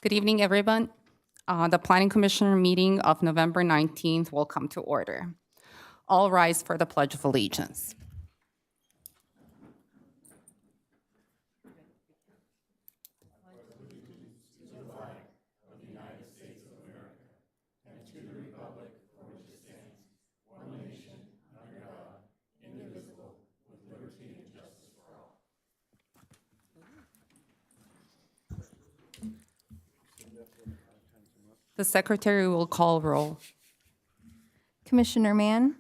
Good evening, everyone. The Planning Commissioner meeting of November 19th will come to order. All rise for the Pledge of Allegiance. The Secretary will call roll. Commissioner Mann,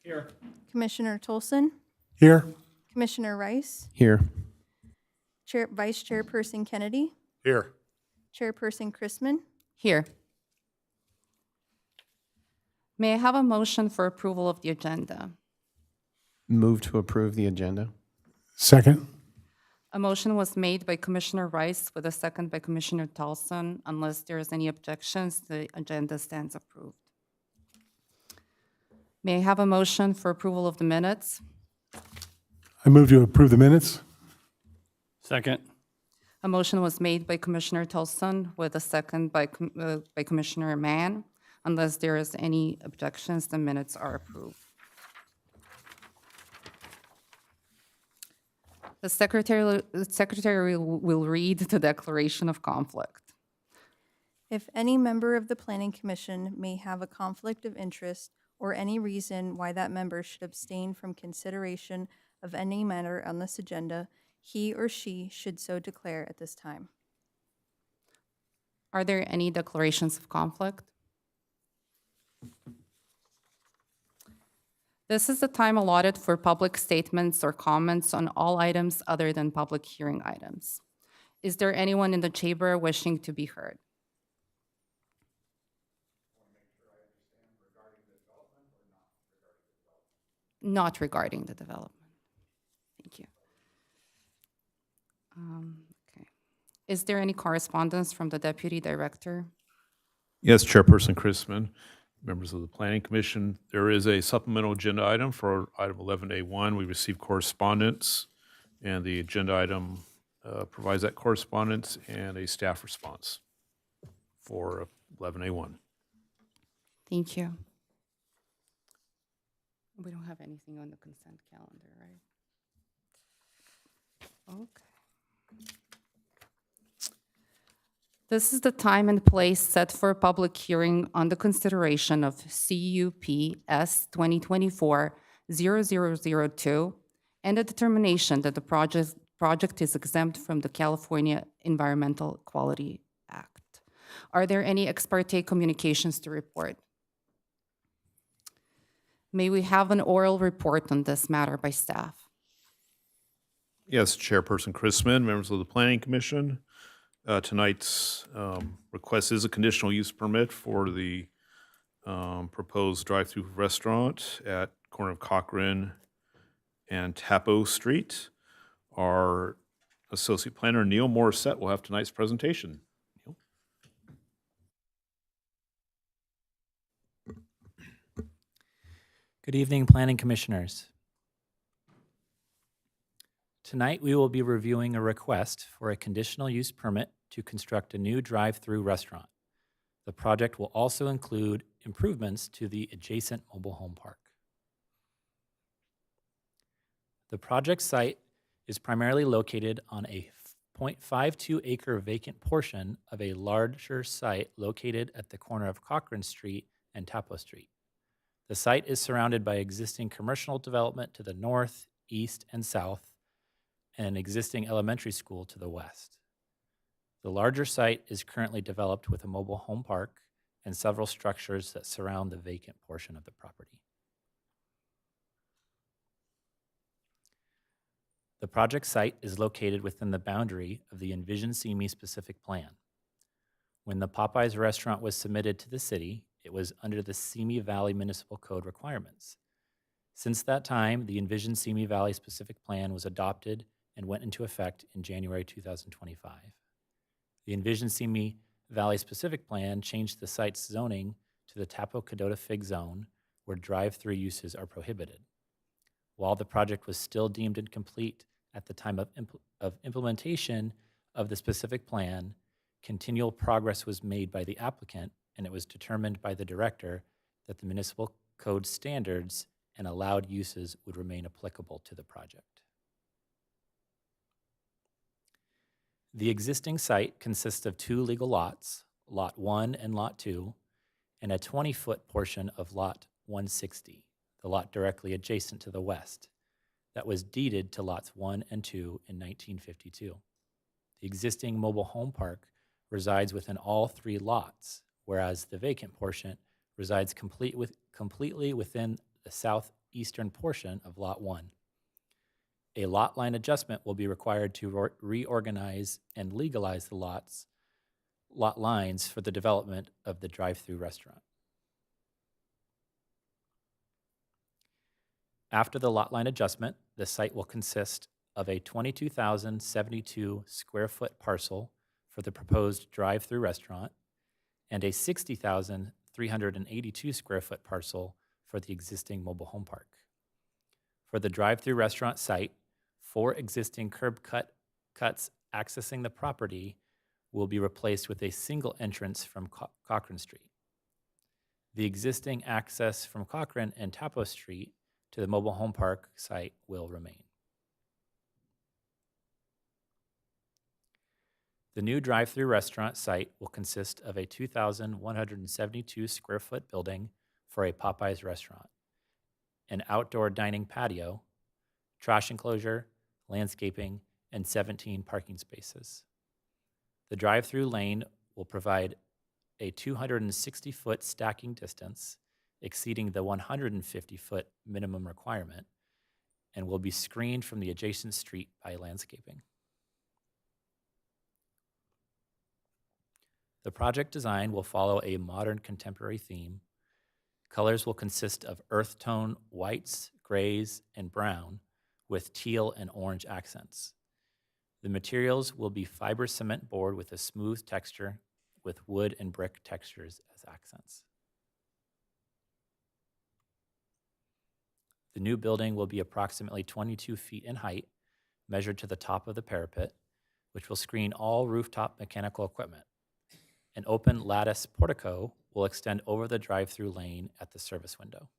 Here. Commissioner Tolson, Here. Commissioner Rice, Here. Vice Chairperson Kennedy, Here. Chairperson Chrisman. Here. May I have a motion for approval of the agenda? Move to approve the agenda. Second. A motion was made by Commissioner Rice with a second by Commissioner Tolson. Unless there is any objections, the agenda stands approved. May I have a motion for approval of the minutes? I move to approve the minutes. Second. A motion was made by Commissioner Tolson with a second by Commissioner Mann. Unless there is any objections, the minutes are approved. The Secretary will read the declaration of conflict. If any member of the Planning Commission may have a conflict of interest or any reason why that member should abstain from consideration of any matter on this agenda, he or she should so declare at this time. Are there any declarations of conflict? This is the time allotted for public statements or comments on all items other than public hearing items. Is there anyone in the chamber wishing to be heard? Not regarding the development. Thank you. Okay. Is there any correspondence from the Deputy Director? Yes, Chairperson Chrisman, members of the Planning Commission. There is a supplemental agenda item for item 11A1. We received correspondence, and the agenda item provides that correspondence and a staff response for 11A1. Thank you. We don't have anything on the consent calendar, right? Okay. This is the time and place set for a public hearing on the consideration of CUP S 2024-0002 and the determination that the project is exempt from the California Environmental Quality Act. Are there any ex parte communications to report? May we have an oral report on this matter by staff? Yes, Chairperson Chrisman, members of the Planning Commission. Tonight's request is a conditional use permit for the proposed drive-through restaurant at corner of Cochran and Tapo Street. Our Associate Planner, Neil Morissette, will have tonight's presentation. Neil? Good evening, Planning Commissioners. Tonight, we will be reviewing a request for a conditional use permit to construct a new drive-through restaurant. The project will also include improvements to the adjacent mobile home park. The project site is primarily located on a 0.52 acre vacant portion of a larger site located at the corner of Cochran Street and Tapo Street. The site is surrounded by existing commercial development to the north, east, and south, and an existing elementary school to the west. The larger site is currently developed with a mobile home park and several structures that surround the vacant portion of the property. The project site is located within the boundary of the Envision CME specific plan. When the Popeyes restaurant was submitted to the city, it was under the Simi Valley Municipal Code requirements. Since that time, the Envision Simi Valley specific plan was adopted and went into effect in January 2025. The Envision Simi Valley specific plan changed the site's zoning to the Tapo-Cadota Fig Zone, where drive-through uses are prohibited. While the project was still deemed incomplete at the time of implementation of the specific plan, continual progress was made by the applicant, and it was determined by the director that the municipal code standards and allowed uses would remain applicable to the project. The existing site consists of two legal lots, Lot 1 and Lot 2, and a 20-foot portion of Lot 160, the lot directly adjacent to the west, that was deeded to Lots 1 and 2 in 1952. The existing mobile home park resides within all three lots, whereas the vacant portion resides completely within the southeastern portion of Lot 1. A lot line adjustment will be required to reorganize and legalize the lot lines for the development of the drive-through restaurant. After the lot line adjustment, the site will consist of a 22,072 square foot parcel for the proposed drive-through restaurant and a 60,382 square foot parcel for the existing mobile home park. For the drive-through restaurant site, 4 existing curb cuts accessing the property will be replaced with a single entrance from Cochrane Street. The existing access from Cochrane and Tapo Street to the mobile home park site will remain. The new drive-through restaurant site will consist of a 2,172 square foot building for a Popeyes restaurant, an outdoor dining patio, trash enclosure, landscaping, and 17 parking spaces. The drive-through lane will provide a 260-foot stacking distance exceeding the 150-foot minimum requirement and will be screened from the adjacent street by landscaping. The project design will follow a modern contemporary theme. Colors will consist of earth tone whites, grays, and brown with teal and orange accents. The materials will be fiber cement board with a smooth texture with wood and brick textures as accents. The new building will be approximately 22 feet in height, measured to the top of the parapet, which will screen all rooftop mechanical equipment. An open lattice portico will extend over the drive-through lane at the service window.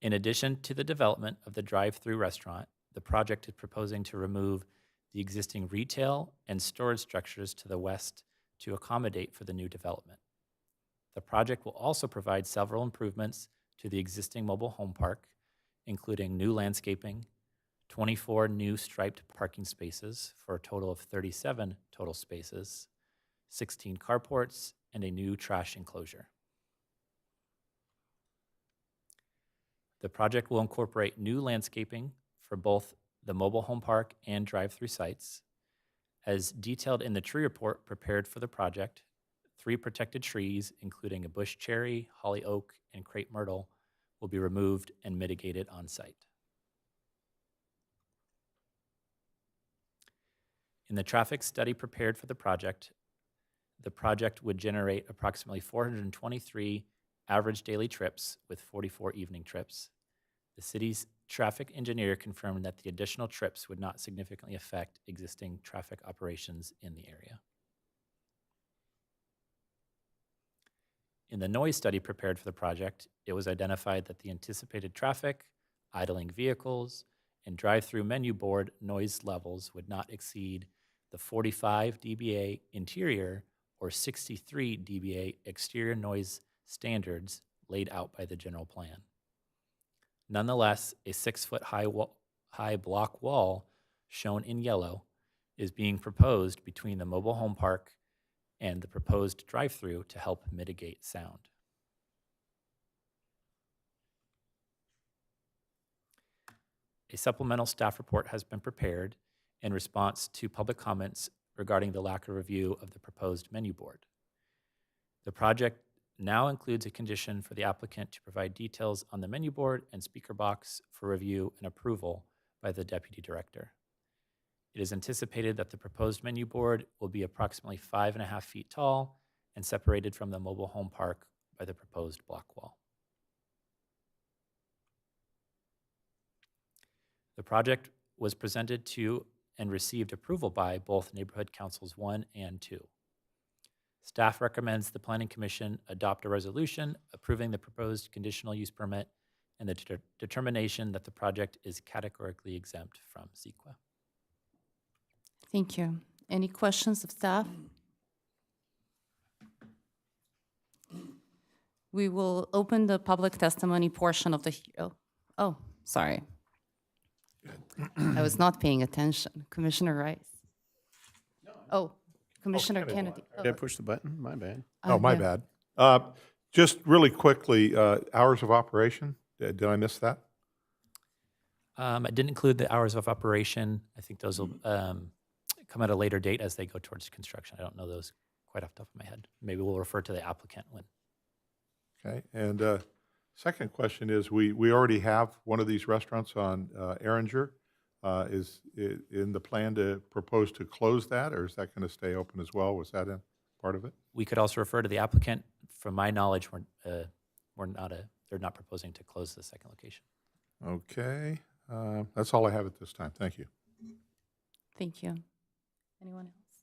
In addition to the development of the drive-through restaurant, the project is proposing to remove the existing retail and storage structures to the west to accommodate for the new development. The project will also provide several improvements to the existing mobile home park, including new landscaping, 24 new striped parking spaces for a total of 37 total spaces, 16 carports, and a new trash enclosure. The project will incorporate new landscaping for both the mobile home park and drive-through sites. As detailed in the tree report prepared for the project, 3 protected trees, including a bush cherry, holly oak, and crepe myrtle, will be removed and mitigated on site. In the traffic study prepared for the project would generate approximately 423 average daily trips with 44 evening trips. The city's traffic engineer confirmed that the additional trips would not significantly affect existing traffic operations in the area. In the noise study prepared for the project, it was identified that the anticipated traffic, idling vehicles, and drive-through menu board noise levels would not exceed the 45 dBA interior or 63 dBA exterior noise standards laid out by the general plan. Nonetheless, a 6-foot high block wall, shown in yellow, is being proposed between the mobile home park and the proposed drive-through to help mitigate sound. A supplemental staff report has been prepared in response to public comments regarding the lack of review of the proposed menu board. The project now includes a condition for the applicant to provide details on the menu board and speaker box for review and approval by the deputy director. It is anticipated that the proposed menu board will be approximately 5.5 feet tall and separated from the mobile home park by the proposed block wall. The project was presented to and received approval by both Neighborhood Councils 1 and 2. Staff recommends the Planning Commission adopt a resolution approving the proposed conditional use permit and the determination that the project is categorically exempt from CEQA. Thank you. Any questions of staff? We will open the public testimony portion of the, sorry. I was not paying attention. Commissioner Rice. Oh, Commissioner Kennedy. Did I push the button? My bad. Oh, my yeah. bad. Just really quickly, hours of operation, did I miss that? I didn't include the hours of operation. I think those will come at a later date as they go towards construction. I don't know those quite off the top of my head. Maybe we'll refer to the applicant when. Okay, and second question is, we already have one of these restaurants on Erringer. Is it in the plan to propose to close that, or is that going to stay open as well? Was that in part of it? We could also refer to the applicant. From my knowledge, they're not proposing to close the second location. Okay, that's all I have at this time. Thank you. Thank you. Anyone else?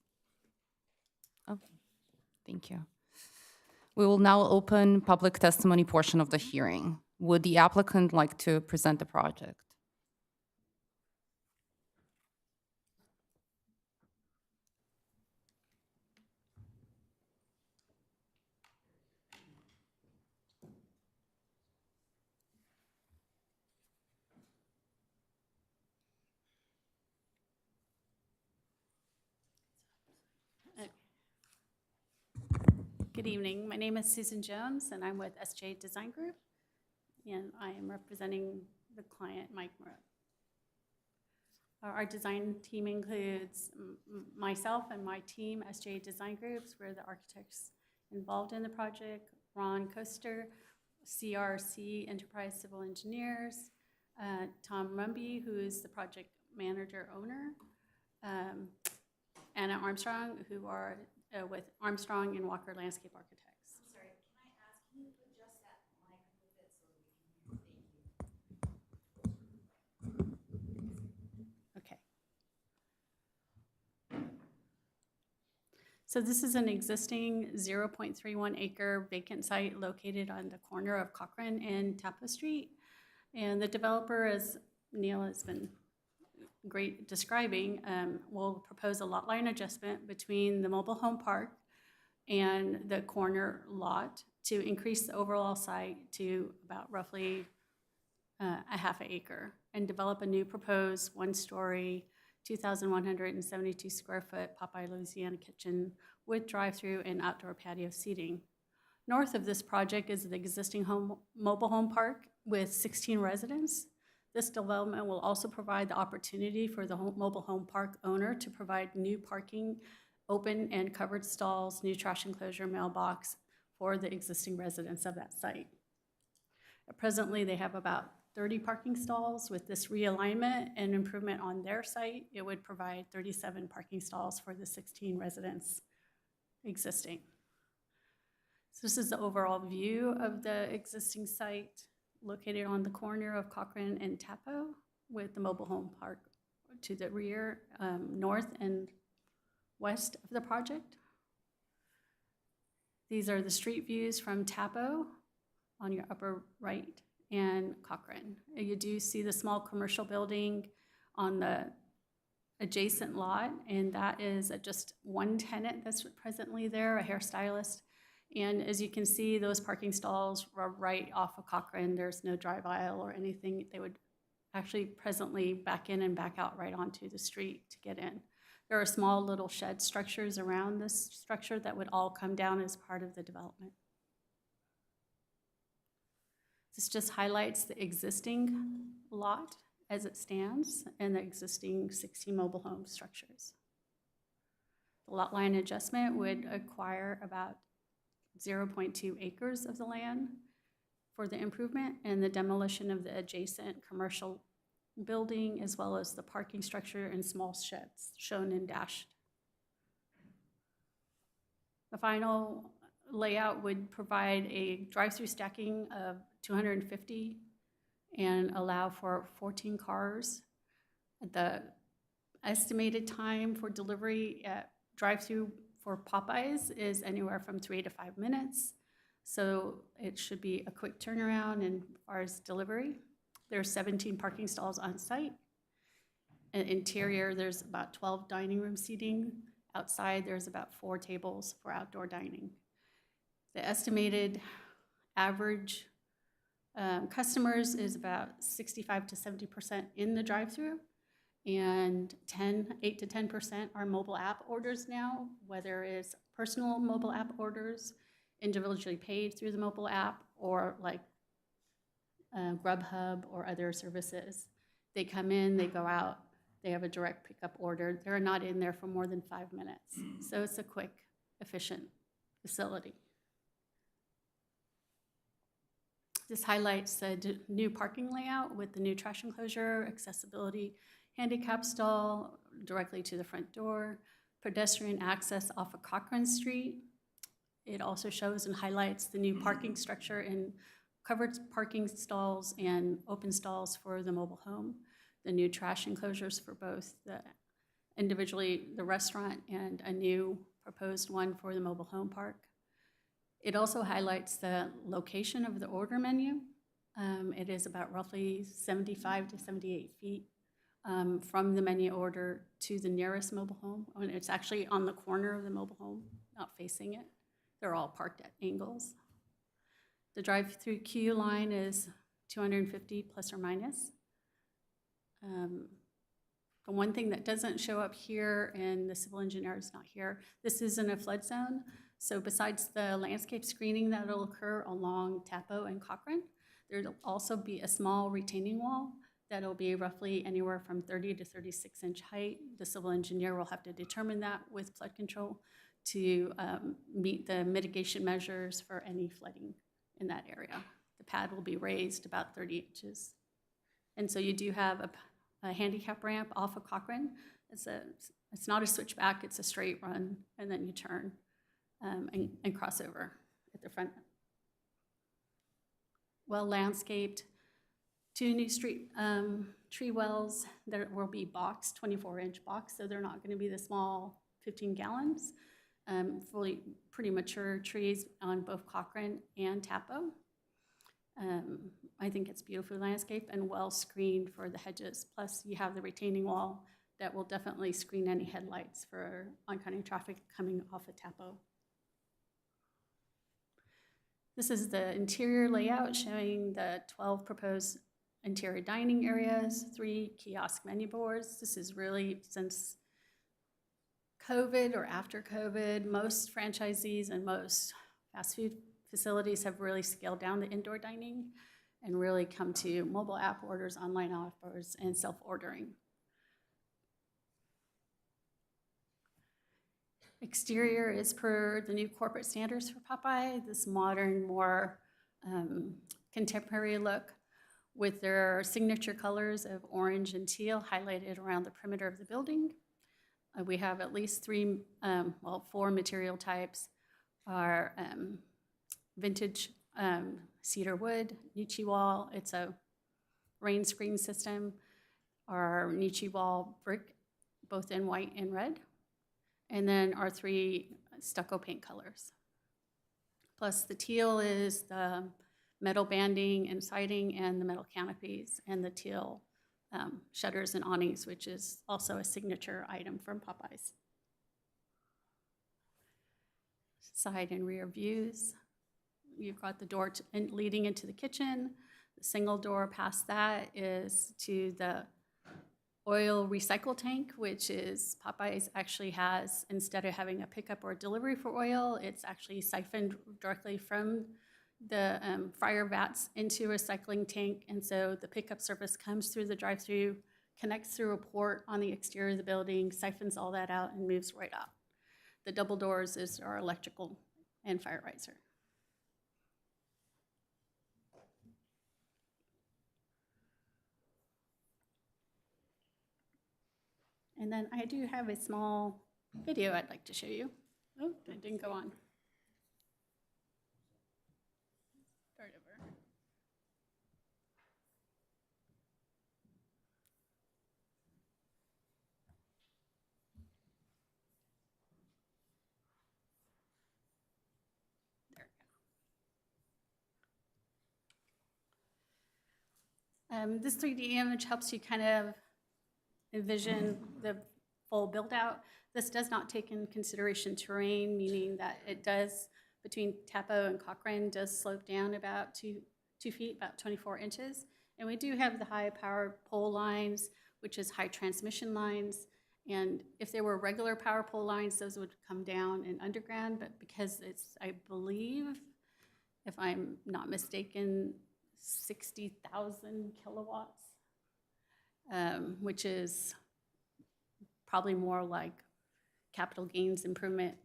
Oh, thank you. We will now open public testimony portion of the hearing. Would the applicant like to present the project? Good evening. My name is Susan Jones, and I'm with SJ Design Group, and I am representing the client, Mike Moreau. Our design team includes myself and my team, SJ Design Groups. We're the architects involved in the project. Ron Koester, CRC Enterprise Civil Engineers, Tom Rumby, who is the project manager owner, Anna Armstrong, who are with Armstrong and Walker Landscape Architects. I'm sorry, can I ask, can you adjust that mic a little bit so we can, Okay. So this is an existing 0.31 acre vacant site located on the corner of Cochrane and Tapo Street. And the developer, as Neil has been great describing, will propose a lot line adjustment between the mobile home park and the corner lot to increase the overall site to about roughly a half an acre and develop a new proposed one-story, 2,172 square foot Popeye Louisiana kitchen with drive-through and outdoor patio seating. North of this project is the existing mobile home park with 16 residents. This development will also provide the opportunity for the mobile home park owner to provide new parking, open and covered stalls, new trash enclosure, mailbox for the existing residents of that site. Presently, they have about 30 parking stalls. With this realignment and improvement on their site, it would provide 37 parking stalls for the 16 residents existing. So this is the overall view of the existing site, located on the corner of Cochrane and Tapo, with the mobile home park to the rear, north and west of the project. These are the street views from Tapo on your upper right and Cochrane. You do see the small commercial building on the adjacent lot, and that is just one tenant that's presently there, a hairstylist. And as you can see, those parking stalls are right off of Cochrane. There's no drive aisle or anything. They would actually presently back in and back out right onto the street to get in. There are small little shed structures around this structure that would all come down as part of the development. This just highlights the existing lot as it stands and the existing 16 mobile home structures. The lot line adjustment would acquire about 0.2 acres of the land for the improvement and the demolition of the adjacent commercial building, as well as the parking structure and small sheds shown in dashed. The final layout would provide a drive-through stacking of 250 and allow for 14 cars. The estimated time for delivery at drive-through for Popeyes is anywhere from 3 to 5 minutes. So it should be a quick turnaround as far as delivery. There's 17 parking stalls on site. Interior, there's about 12 dining room seating. Outside, there's about 4 tables for outdoor dining. The estimated average customers is about 65 to 70% in the drive-through, and 8 to 10% are mobile app orders now, whether it's personal mobile app orders, individually paid through the mobile app, or like Grubhub or other services. They come in, they go out, they have a direct pickup order. They're not in there for more than 5 minutes. So it's a quick, efficient facility. This highlights the new parking layout with the new trash enclosure, accessibility, handicap stall directly to the front door, pedestrian access off of Cochrane Street. It also shows and highlights the new parking structure in covered parking stalls and open stalls for the mobile home, the new trash enclosures for both the restaurant and a new proposed one for the mobile home park. It also highlights the location of the order menu. It is about roughly 75 to 78 feet from the menu order to the nearest mobile home. And it's actually on the corner of the mobile home, not facing it. They're all parked at angles. The drive-through queue line is 250 plus or minus. The one thing that doesn't show up here, and the civil engineer is not here, this is in a flood zone. So besides the landscape screening that'll occur along Tapo and Cochrane, there'll also be a small retaining wall that'll be roughly anywhere from 30 to 36-inch height. The civil engineer will have to determine that with flood control to meet the mitigation measures for any flooding in that area. The pad will be raised about 30 inches. And so you do have a handicap ramp off of Cochrane. It's not a switchback, it's a straight run, and then you turn and cross over at the front. Well landscaped, 2 new tree wells. There will be boxed, 24-inch box, so they're not going to be the small 15 gallons. Fully pretty mature trees on both Cochrane and Tapo. I think it's beautifully landscaped and well screened for the hedges. Plus, you have the retaining wall that will definitely screen any headlights for oncoming traffic coming off of Tapo. This is the interior layout showing the 12 proposed interior dining areas, 3 kiosk menu boards. This is really since COVID or after COVID, most franchisees and most fast food facilities have really scaled down the indoor dining and really come to mobile app orders, online offers, and self-ordering. Exterior is per the new corporate standards for Popeye, this modern, more contemporary look with their signature colors of orange and teal highlighted around the perimeter of the building. We have at least 4 material types. Our vintage cedar wood, Nichi wall, it's a rain screen system. Our Nichi wall brick, both in white and red. And then our 3 stucco paint colors. Plus the teal is the metal banding and siding and the metal canopies and the teal shutters and awnings, which is also a signature item from Popeyes. Side and rear views. You've got the door leading into the kitchen. The single door past that is to the oil recycle tank, which is Popeyes actually has, instead of having a pickup or a delivery for oil, it's actually siphoned directly from the fryer vats into a recycling tank. And so the pickup service comes through the drive-through, connects through a port on the exterior of the building, siphons all that out and moves right out. The double doors is our electrical and fire riser. And then I do have a small video I'd like to show you. Oh, it didn't go on. Start over. This 3D image helps you kind of envision the full build-out. This does not take in consideration terrain, meaning that it does, between Tapo and Cochrane, does slope down about 2 feet, about 24 inches. And we do have the high-power pole lines, which is high transmission lines. And if they were regular power pole lines, those would come down and underground. But because it's, I believe, if I'm not mistaken, 60,000 kilowatts, which is probably more like capital gains improvement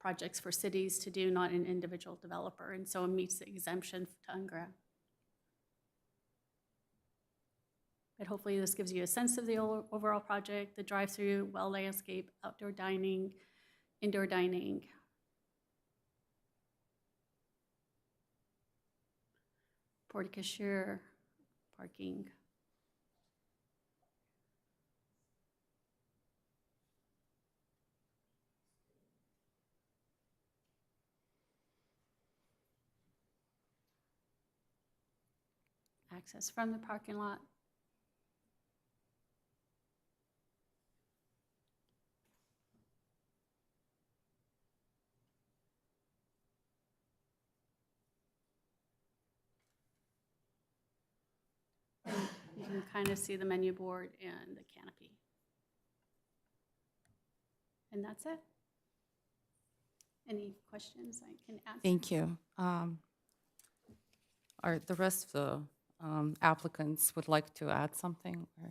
projects for cities to do, not an individual developer. And so it meets the exemption to underground. But hopefully this gives you a sense of the overall project, the drive-through, well landscape, outdoor dining, indoor dining. Porte-cochere, parking. Access from the parking lot. You can kind of see the menu board and the canopy. And that's it. Any questions I can answer? Thank you. Are the rest of the applicants would like to add something? Or?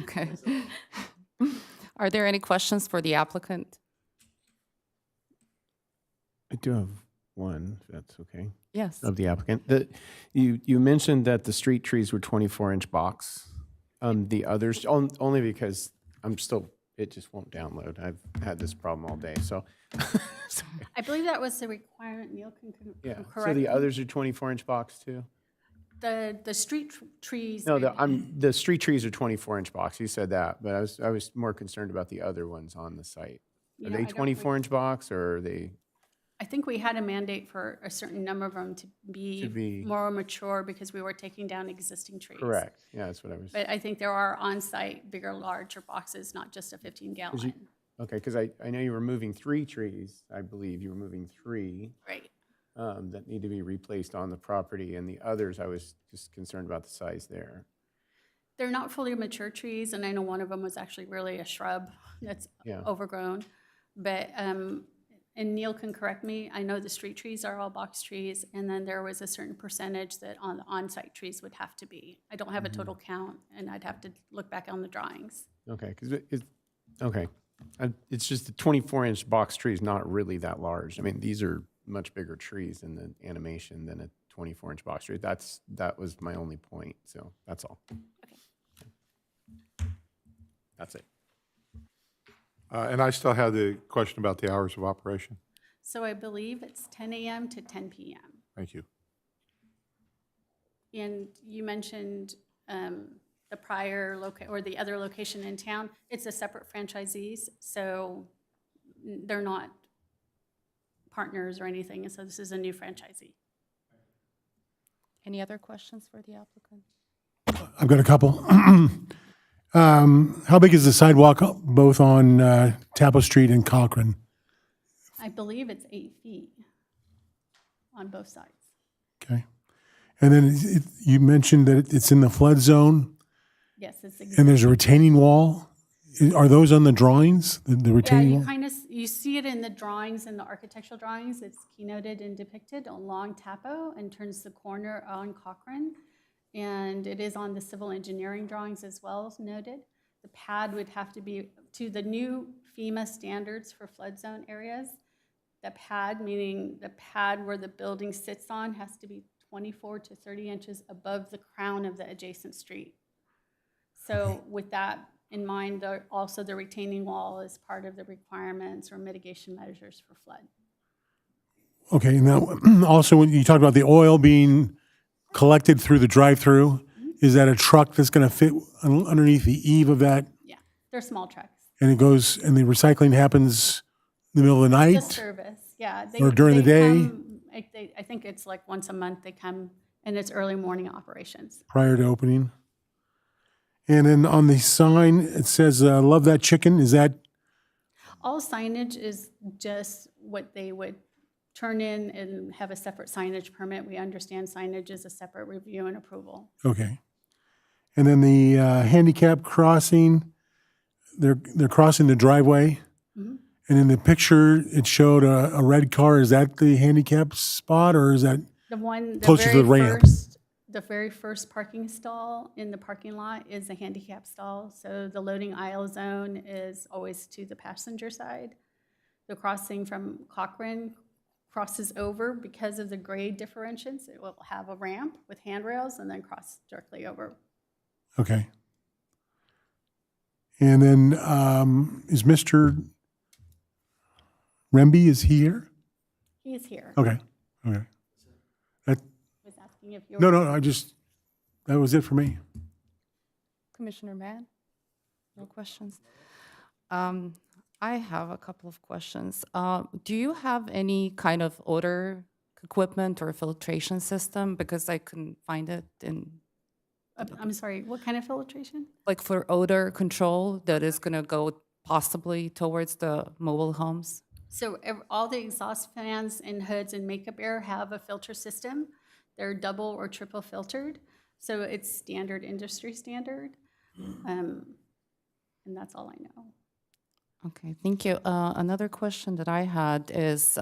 Okay. Are there any questions for the applicant? I do have one, if that's okay, Yes. of the applicant. You mentioned that the street trees were 24-inch box. The others, only because it just won't download. I've had this problem all day, so. I believe that was the requirement. Neil can Yeah, so correct the me. others are 24-inch box too? The street trees. No, the street trees are 24-inch box. You said that, but I was more concerned about the other ones on the site. You Are know, they I don't think- 24-inch box or are they? I think we had a mandate for a certain number of them to be- be more mature because we were taking down existing trees. Correct. Yeah, that's what I was. But I think there are on-site bigger, larger boxes, not just a 15-gallon. Okay, because I know you were moving 3 trees, I believe you were moving 3 Right. that need to be replaced on the property, and the others, I was just concerned about the size there. They're not fully mature trees, and I know one of them was actually really a shrub that's Yeah. overgrown. But, and Neil can correct me, I know the street trees are all box trees, and then there was a certain percentage that on the on-site trees would have to be. I don't have a total count, and I'd have to look back on the drawings. Okay, because it's just the 24-inch box tree is not really that large. I mean, these are much bigger trees in the animation than a 24-inch box tree. That was my only point, so that's all. That's it. And I still have the question about the hours of operation. So I believe it's 10 a.m. to 10 p.m. Thank you. And you mentioned the prior or the other location in town. It's a separate franchisees, so they're not partners or anything, and so this is a new franchisee. Any other questions for the applicant? I've got a couple. How big is the sidewalk both on Tappo Street and Cochrane? I believe it's 8 feet on both sides. Okay. And then you mentioned that it's in the flood zone Yes, it's and there's a retaining wall. Are those on the drawings, the yeah, retaining you wall? kind of, you see it in the drawings, in the architectural drawings. It's keynoted and depicted along Tapo and turns the corner on Cochrane. And it is on the civil engineering drawings as well as noted. The pad would have to be to the new FEMA standards for flood zone areas. The pad, meaning the pad where the building sits on, has to be 24 to 30 inches above the crown of the adjacent street. So with that in mind, also the retaining wall is part of the requirements or mitigation measures for flood. Okay, now, also, when you talked about the oil being collected through the drive-through, is that a truck that's going to fit underneath the eave of that? Yeah, they're small trucks. And it goes, and the recycling happens the middle of the The night? service, yeah. Or during the day? I think it's like once a month they come, and it's early morning operations. Prior to opening? And then on the sign, it says, love that chicken. Is that, All signage is just what they would turn in and have a separate signage permit. We understand signage is a separate review and approval. okay. And then the handicap crossing, they're crossing the driveway. And in the picture, it showed a red car. Is that the handicap spot, or is that, The one, Closer to the ramp. the very first parking stall in the parking lot is a handicap stall. So the loading aisle zone is always to the passenger side. The crossing from Cochrane crosses over because of the grade differentials. It will have a ramp with handrails and then cross directly over. okay. And then is Mr. Remby is here? He is here. Okay, okay. That, Was asking if you no, that was it for me. Commissioner Mann? No questions? I have a couple of questions. Do you have any kind of odor equipment or filtration system? Because I couldn't find it in, I'm sorry, what kind of filtration? like for odor control that is going to go possibly towards the mobile homes? So all the exhaust fans and hoods and makeup air have a filter system. They're double or triple filtered. So it's standard, industry standard. And that's all I know. Okay, thank you. Another question that I had is,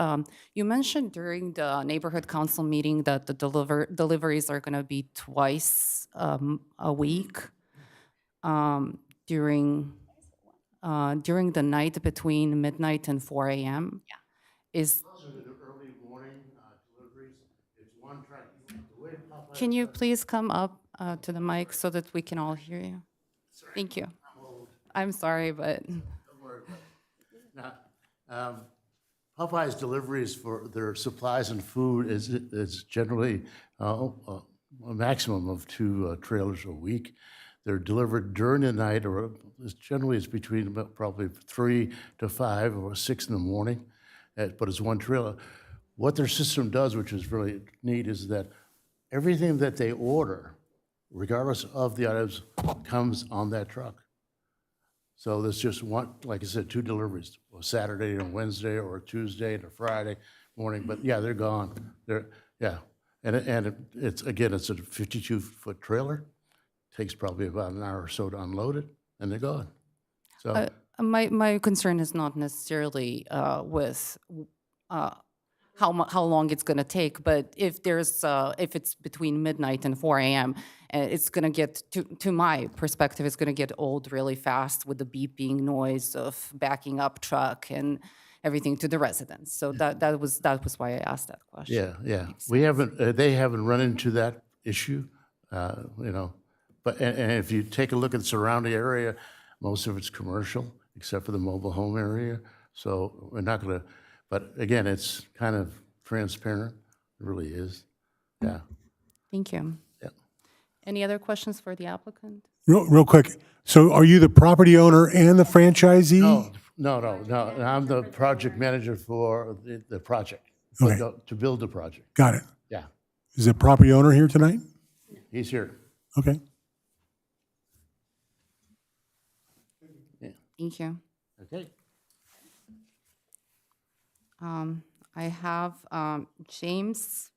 you mentioned during the neighborhood council meeting that the deliveries are going to be twice a week during the night between midnight and 4 a.m. Yeah. Is Early morning deliveries, it's one track. The way Popeye can you please come up to the mic so that we can all hear you? Thank you. I'm sorry, but Don't worry about it. Now, Popeye's deliveries for their supplies and food is generally a maximum of 2 trailers a week. They're delivered during the night, or generally it's between about probably 3 to 5 or 6 in the morning, but it's one trailer. What their system does, which is really neat, is that everything that they order, regardless of the items, comes on that truck. So there's just one, like I said, 2 deliveries, a Saturday and a Wednesday, or a Tuesday and a Friday morning, but yeah, they're gone. Yeah. And it's, again, it's a 52-foot trailer. Takes probably about an hour or so to unload it, and they're gone. So, my concern is not necessarily with how long it's going to take, but if it's between midnight and 4 a.m., it's going to get, to my perspective, it's going to get old really fast with the beeping noise of backing up truck and everything to the residents. So that was why I asked that question. yeah. We haven't, they haven't run into that issue, you know. But, and if you take a look at the surrounding area, most of it's commercial, except for the mobile home area. So we're not going to, but again, it's kind of transparent. It really is. Yeah. Thank you. Yeah. Any other questions for the applicant? Real quick. So are you the property owner and the franchisee? No. I'm the project manager for the project, Okay. to build the project. Got it. Yeah. Is the property owner here tonight? He's here. Okay. Thank you. Okay. I have James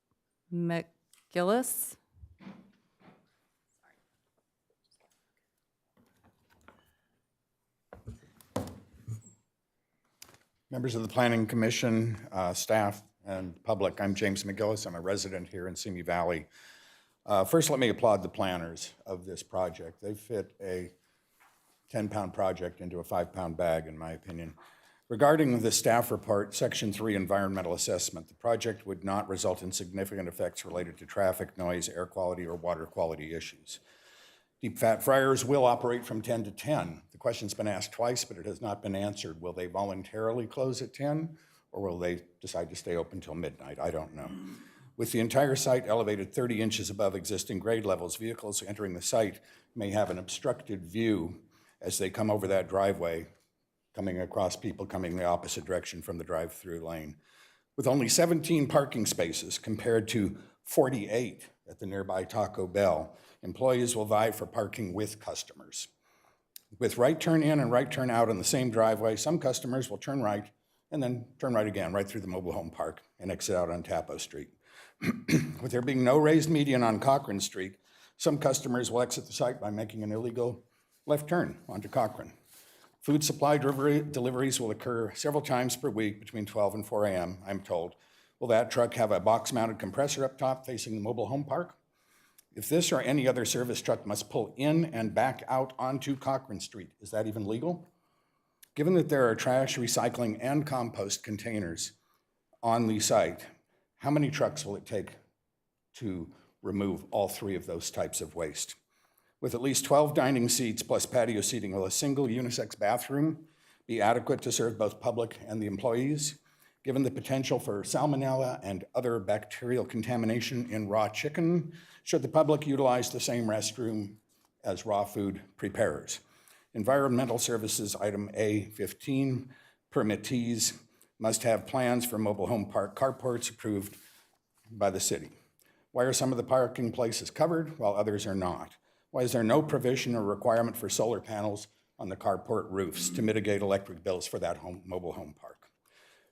McGillis. Members of the Planning Commission, staff, and public, I'm James McGillis. I'm a resident here in Simi Valley. First, let me applaud the planners of this project. They fit a 10-pound project into a 5-pound bag, in my opinion. Regarding the staff report, Section 3 environmental assessment, the project would not result in significant effects related to traffic, noise, air quality, or water quality issues. Deep Fat Fryers will operate from 10 to 10. The question's been asked twice, but it has not been answered. Will they voluntarily close at 10, or will they decide to stay open till midnight? I don't know. With the entire site elevated 30 inches above existing grade levels, vehicles entering the site may have an obstructed view as they come over that driveway coming across people coming the opposite direction from the drive-through lane. With only 17 parking spaces compared to 48 at the nearby Taco Bell, employees will vie for parking with customers. With right turn in and right turn out on the same driveway, some customers will turn right and then turn right again, right through the mobile home park and exit out on Tapo Street. With there being no raised median on Cochrane Street, some customers will exit the site by making an illegal left turn onto Cochrane. Food supply deliveries will occur several times per week between 12 and 4 a.m., I'm told. Will that truck have a box-mounted compressor up top facing the mobile home park? If this or any other service truck must pull in and back out onto Cochrane Street, is that even legal? Given that there are trash, recycling, and compost containers on the site, how many trucks will it take to remove all three of those types of waste? With at least 12 dining seats plus patio seating, will a single unisex bathroom be adequate to serve both public and the employees? Given the potential for salmonella and other bacterial contamination in raw chicken, should the public utilize the same restroom as raw food preparers? Environmental Services Item A15, permittees must have plans for mobile home park carports approved by the city. Why are some of the parking places covered while others are not? Why is there no provision or requirement for solar panels on the carport roofs to mitigate electric bills for that mobile home park?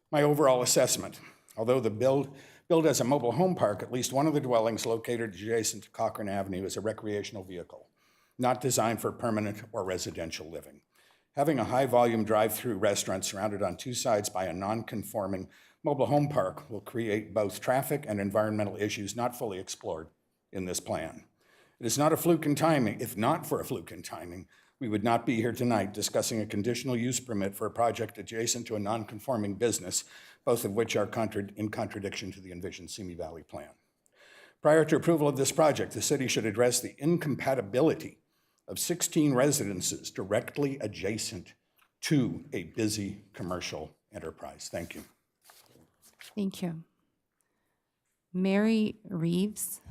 My overall assessment, although the build as a mobile home park, at least one of the dwellings located adjacent to Cochrane Avenue is a recreational vehicle, not designed for permanent or residential living. Having a high-volume drive-through restaurant surrounded on two sides by a non-conforming mobile home park will create both traffic and environmental issues not fully explored in this plan. It is not a fluke in timing. If not for a fluke in timing, we would not be here tonight discussing a conditional use permit for a project adjacent to a non-conforming business, both of which are in contradiction to the envisioned Simi Valley plan. Prior to approval of this project, the city should address the incompatibility of 16 residences directly adjacent to a busy commercial enterprise. Thank you. Thank you. Mary Reeves.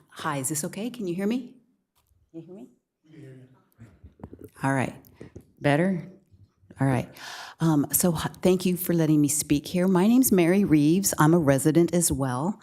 Hi, is this okay? Can you hear me? Can you hear me? All right. Better? All right. Thank you for letting me speak here. My name's Mary Reeves. I'm a resident as well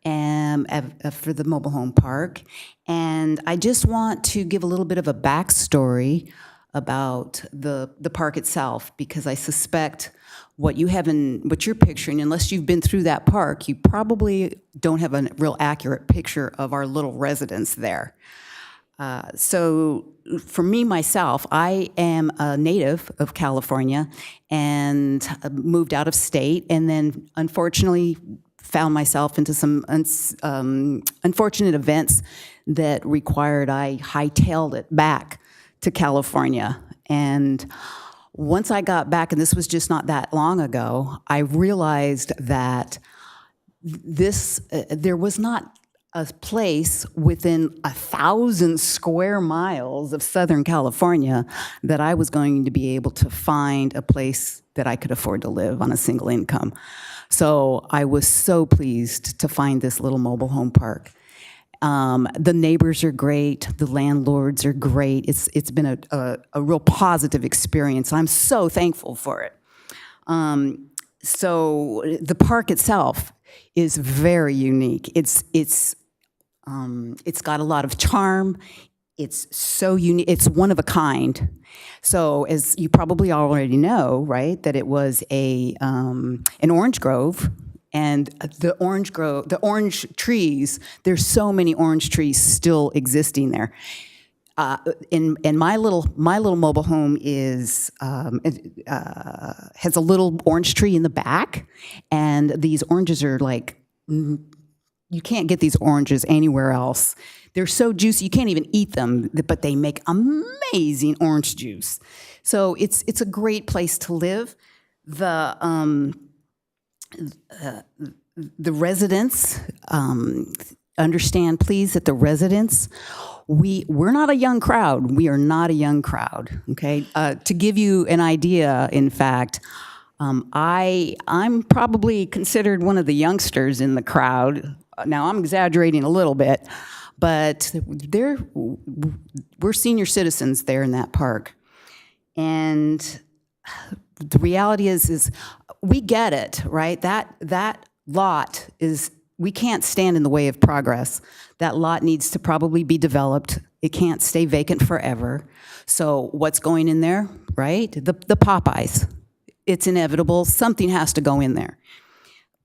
for the mobile home park. And I just want to give a little bit of a backstory about the park itself, because I suspect what you're picturing, unless you've been through that park, you probably don't have a real accurate picture of our little residents there. So for me, myself, I am a native of California and moved out of state, and then unfortunately found myself into some unfortunate events that required I hightailed it back to California. And once I got back, and this was just not that long ago, I realized that there was not a place within 1,000 square miles of Southern California that I was going to be able to find a place that I could afford to live on a single income. So I was so pleased to find this little mobile home park. The neighbors are great. The landlords are great. It's been a real positive experience. I'm so thankful for it. So the park itself is very unique. It's got a lot of charm. It's so unique. It's one of a kind. So as you probably already know, right, that it was an orange grove. And the orange trees, there's so many orange trees still existing there. And my little mobile home has a little orange tree in the back, and these oranges are like, you can't get these oranges anywhere else. They're so juicy, you can't even eat them, but they make amazing orange juice. So it's a great place to live. The residents understand, please, that the residents, we're not a young crowd. We are not a young crowd, okay? To give you an idea, in fact, I'm probably considered one of the youngsters in the crowd. Now, I'm exaggerating a little bit, but we're senior citizens there in that park. And the reality is we get it, right? That lot is, we can't stand in the way of progress. That lot needs to probably be developed. It can't stay vacant forever. So what's going in there, right? The Popeyes. It's inevitable. Something has to go in there.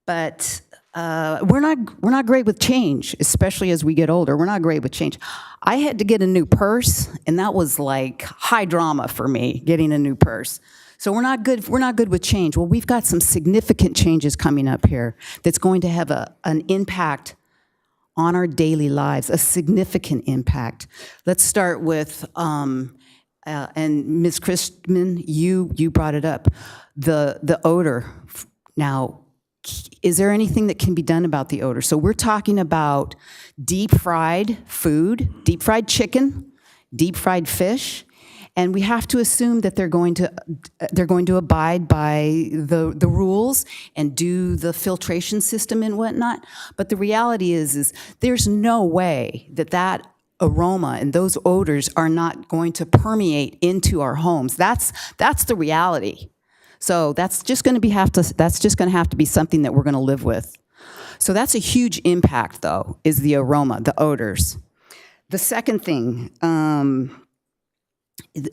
But we're not great with change, especially as we get older. We're not great with change. I had to get a new purse, and that was like high drama for me, getting a new purse. So we're not good with change. Well, we've got some significant changes coming up here that's going to have an impact on our daily lives, a significant impact. Let's start with, and Ms. Christman, you brought it up, the odor. Now, is there anything that can be done about the odor? So we're talking about deep fried food, deep fried chicken, deep fried fish, and we have to assume that they're going to abide by the rules and do the filtration system and whatnot. But the reality is there's no way that aroma and those odors are not going to permeate into our homes. That's the reality. So that's just going to have to be something that we're going to live with. So that's a huge impact, though, is the aroma, the odors. The second thing,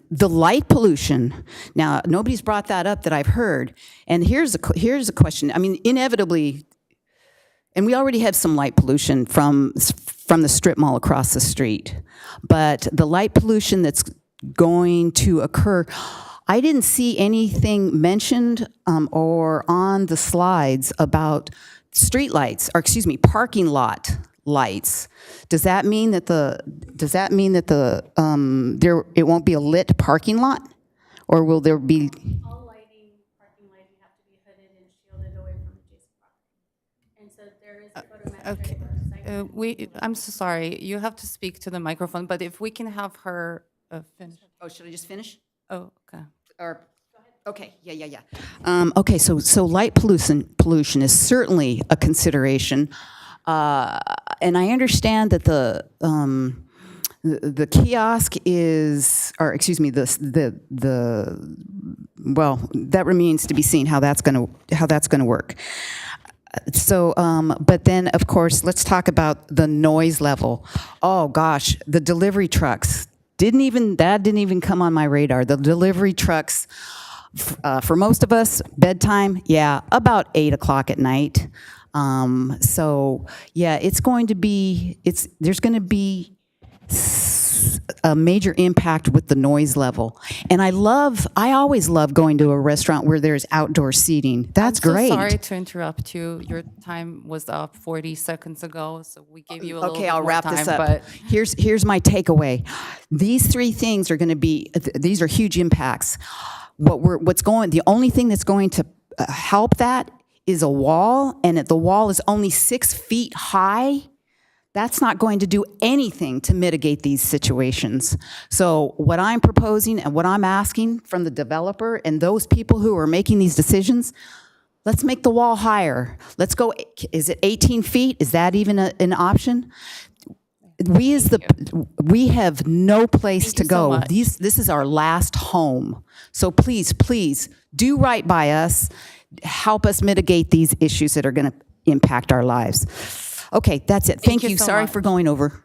the light pollution. Now, nobody's brought that up that I've heard. And here's a question. I mean, inevitably, and we already have some light pollution from the strip mall across the street. But the light pollution that's going to occur, I didn't see anything mentioned or on the slides about street lights, or excuse me, parking lot lights. Does that mean that it won't be a lit parking lot, or will there be? All lighting, parking lighting have to be hooded and shielded away from adjacent property. And so there is a photometric website. I'm so sorry. You have to speak to the microphone, but if we can have her finish. Oh, should I just finish? Oh, okay. Or, okay, yeah. Okay, so light pollution is certainly a consideration, and I understand that the kiosk is, or excuse me, well, that remains to be seen how that's going to work. So, but then, of course, let's talk about the noise level. Oh gosh, the delivery trucks. That didn't even come on my radar. The delivery trucks, for most of us, bedtime, yeah, about 8 o'clock at night. So yeah, there's going to be a major impact with the noise level. And I always love going to a restaurant where there's outdoor seating. That's great. I'm so sorry to interrupt you. Your time was up 40 seconds ago, so we gave you a little Okay, bit I'll more wrap time, this up. But Here's my takeaway. These three things are going to be, these are huge impacts. The only thing that's going to help that is a wall, and the wall is only 6 feet high. That's not going to do anything to mitigate these situations. So what I'm proposing and what I'm asking from the developer and those people who are making these decisions, let's make the wall higher. Let's go, is it 18 feet? Is that even an option? We have no place Thank to you so go. much. This is our last home. So please do right by us. Help us mitigate these issues that are going to impact our lives. Okay, that's it. Thank you you. so Sorry much. for going over.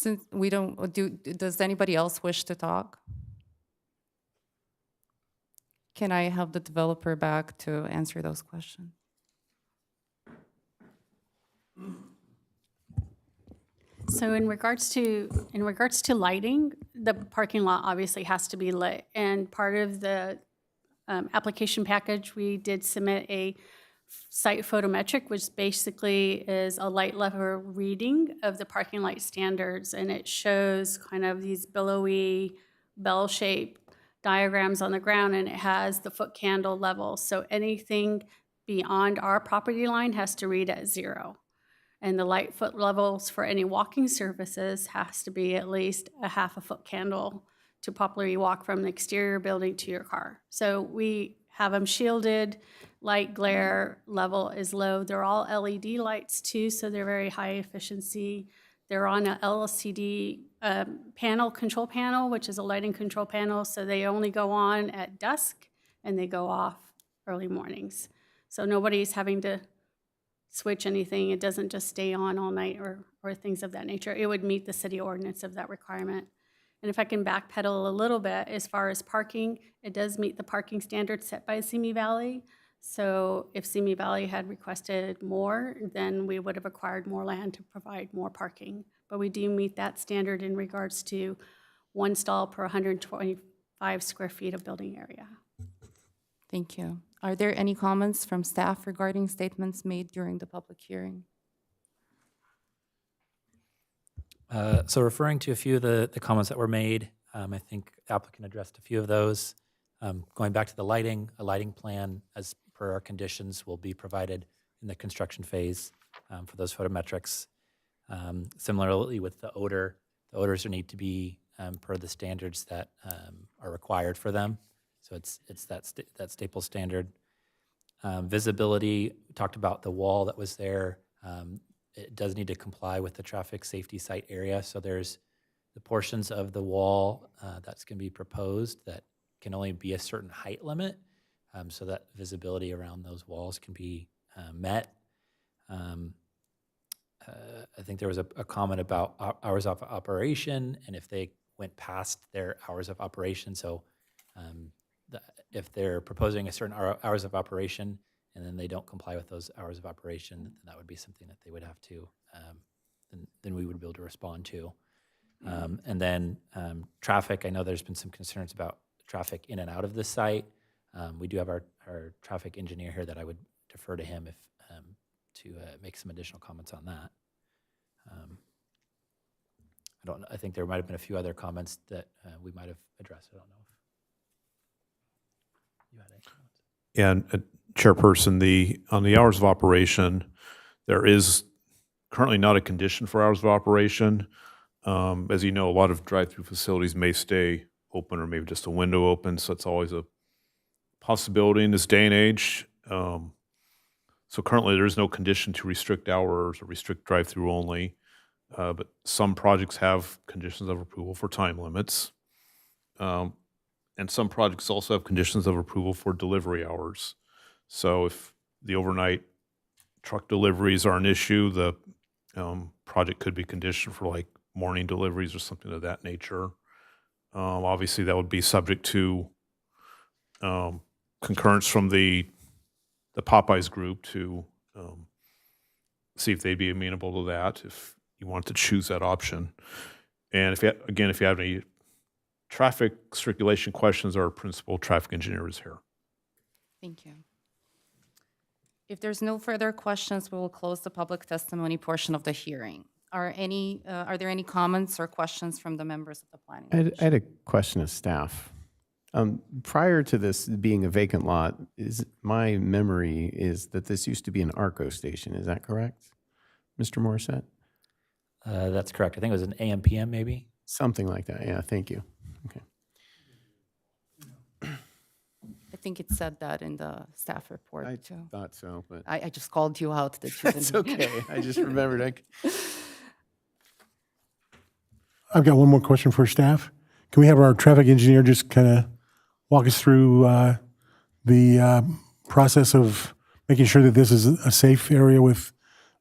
since we don't, does anybody else wish to talk? Can I have the developer back to answer those questions? So in regards to lighting, the parking lot obviously has to be lit. And part of the application package, we did submit a site photometric, which basically is a light level reading of the parking light standards. And it shows kind of these billowy bell-shaped diagrams on the ground, and it has the foot candle level. So anything beyond our property line has to read at 0. And the light foot levels for any walking surfaces has to be at least a half a foot candle to properly walk from the exterior building to your car. So we have them shielded, light glare level is low. They're all LED lights too, so they're very high efficiency. They're on a LCD control panel, which is a lighting control panel, so they only go on at dusk and they go off early mornings. So nobody's having to switch anything. It doesn't just stay on all night or things of that nature. It would meet the city ordinance of that requirement. And if I can backpedal a little bit, as far as parking, it does meet the parking standards set by Simi Valley. So if Simi Valley had requested more, then we would have acquired more land to provide more parking. But we do meet that standard in regards to 1 stall per 125 square feet of building area. Thank you. Are there any comments from staff regarding statements made during the public hearing? So referring to a few of the comments that were made, I think the applicant addressed a few of those. Going back to the lighting, a lighting plan as per our conditions will be provided in the construction phase for those photometrics. Similarly with the odors need to be per the standards that are required for them. So it's that staple standard. Visibility, we talked about the wall that was there. It does need to comply with the traffic safety site area. So there's the portions of the wall that's going to be proposed that can only be a certain height limit, so that visibility around those walls can be met. I think there was a comment about hours of operation, and if they went past their hours of operation. So if they're proposing a certain hours of operation and then they don't comply with those hours of operation, then that would be something that they would have to, then we would be able to respond to. And then traffic, I know there's been some concerns about traffic in and out of the site. We do have our traffic engineer here that I would defer to him if to make some additional comments on that. I think there might have been a few other comments that we might have addressed. I don't know if you had any comments. And Chairperson, on the hours of operation, there is currently not a condition for hours of operation. As you know, a lot of drive-through facilities may stay open or maybe just a window open, so it's always a possibility in this day and age. So currently there is no condition to restrict hours or restrict drive-through only, but some projects have conditions of approval for time limits. And some projects also have conditions of approval for delivery hours. So if the overnight truck deliveries are an issue, the project could be conditioned for like morning deliveries or something of that nature. Obviously, that would be subject to concurrence from the Popeyes group to see if they'd be amenable to that if you wanted to choose that option. And if you have any traffic circulation questions, our principal traffic engineer is here. Thank you. If there's no further questions, we will close the public testimony portion of the hearing. Are there any comments or questions from the members of the planning I commission? had a question of staff. Prior to this being a vacant lot, my memory is that this used to be an ARCO station. Is that correct, Mr. Morissette? That's correct. I think it was an AM/PM maybe. Something like that. Yeah, thank you. Okay. I think it said that in the staff report I too. thought so, but I just called you out that you that's didn't. okay. I just remembered. I've got one more question for staff. Can we have our traffic engineer just kind of walk us through the process of making sure that this is a safe area with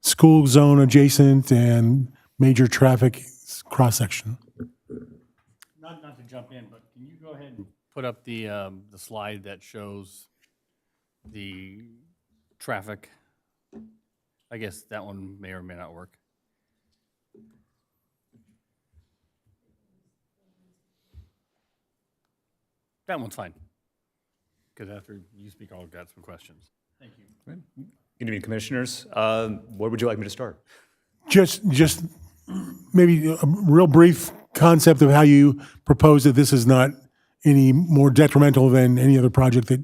school zone adjacent and major traffic cross-section? Not to jump in, but can you go ahead and put up the slide that shows the traffic? I guess that one may or may not work. That one's fine. Because after you speak, I'll got some questions. Thank you. Good evening, Commissioners. Where would you like me to start? Just maybe a real brief concept of how you propose that this is not any more detrimental than any other project that,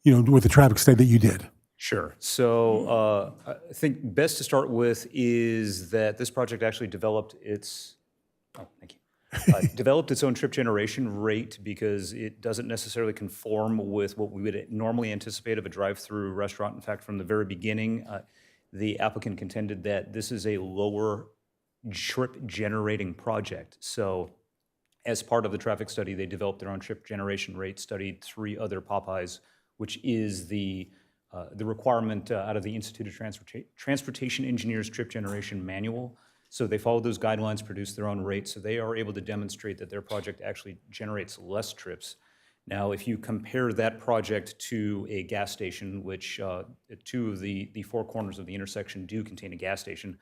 with the traffic study that you did. Sure. So I think best to start with is that this project actually developed its, oh, thank you. Developed its own trip generation rate because it doesn't necessarily conform with what we would normally anticipate of a drive-through restaurant. In fact, from the very beginning, the applicant contended that this is a lower trip generating project. So as part of the traffic study, they developed their own trip generation rate, studied 3 other Popeyes, which is the requirement out of the Institute of Transportation Engineers Trip Generation Manual. So they followed those guidelines, produced their own rates, so they are able to demonstrate that their project actually generates less trips. Now, if you compare that project to a gas station, which 2 of the 4 corners of the intersection do contain a gas station,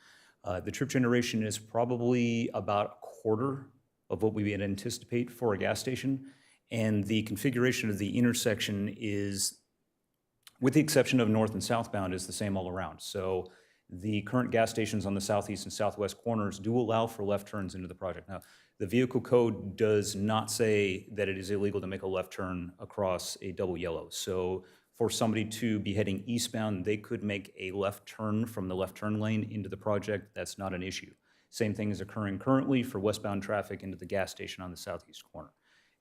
the trip generation is probably about a quarter of what we would anticipate for a gas station. And the configuration of the intersection is, with the exception of north and southbound, is the same all around. So the current gas stations on the southeast and southwest corners do allow for left turns into the project. Now, the vehicle code does not say that it is illegal to make a left turn across a double yellow. So for somebody to be heading eastbound, they could make a left turn from the left turn lane into the project. That's not an issue. Same thing is occurring currently for westbound traffic into the gas station on the southeast corner.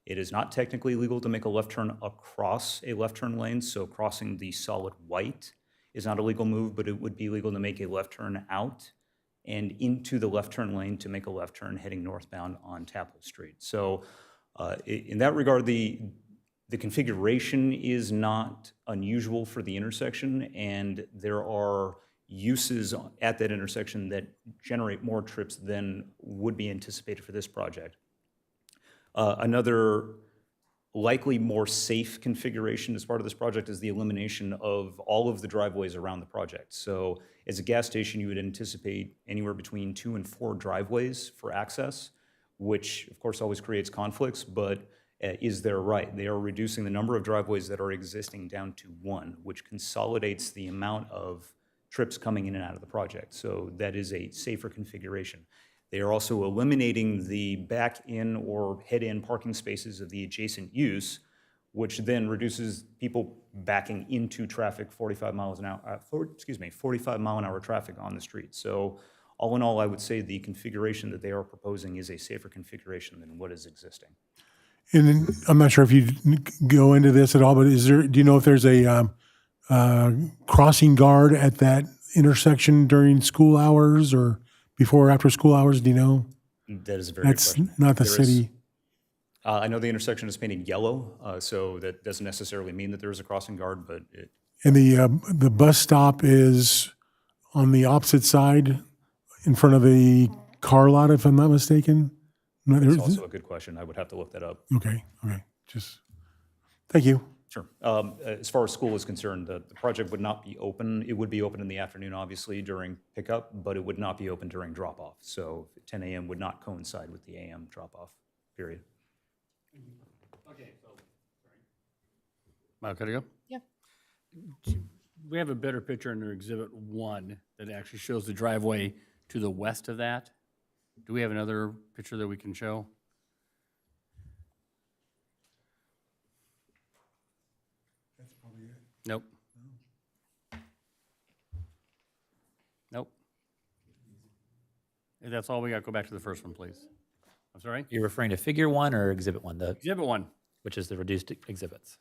It is not technically legal to make a left turn across a left turn lane, so crossing the solid white is not a legal move, but it would be legal to make a left turn out and into the left turn lane to make a left turn heading northbound on Taplow Street. So in that regard, the configuration is not unusual for the intersection, and there are uses at that intersection that generate more trips than would be anticipated for this project. Another likely more safe configuration as part of this project is the elimination of all of the driveways around the project. So as a gas station, you would anticipate anywhere between 2 and 4 driveways for access, which of course always creates conflicts, but is their right. They are reducing the number of driveways that are existing down to 1, which consolidates the amount of trips coming in and out of the project. So that is a safer configuration. They are also eliminating the back-in or head-in parking spaces of the adjacent use, which then reduces people backing into traffic 45 miles an hour, 45 mile an hour traffic on the street. So all in all, I would say the configuration that they are proposing is a safer configuration than what is existing. And then, I'm not sure if you go into this at all, but do you know if there's a crossing guard at that intersection during school hours or before or after school hours? Do you know? That is a very good question. That's not the There city. is- I know the intersection is painted yellow, so that doesn't necessarily mean that there is a crossing guard, but it, And the bus stop is on the opposite side in front of the car lot, if I'm not mistaken? No, it's there's- also a good question. I would have to look that up. Okay, just, thank you. Sure. As far as school is concerned, the project would not be open. It would be open in the afternoon, obviously, during pickup, but it would not be open during drop-off. So 10 a.m. would not coincide with the a.m. drop-off period. Okay, so, sorry. Could I go? Yeah. We have a better picture under Exhibit 1 that actually shows the driveway to the west of that. Do we have another picture that we can show? Nope. Nope. If that's all we got, go back to the first one, please. I'm sorry? You're referring to Figure 1 or Exhibit 1, Exhibit 1. which is the reduced exhibits?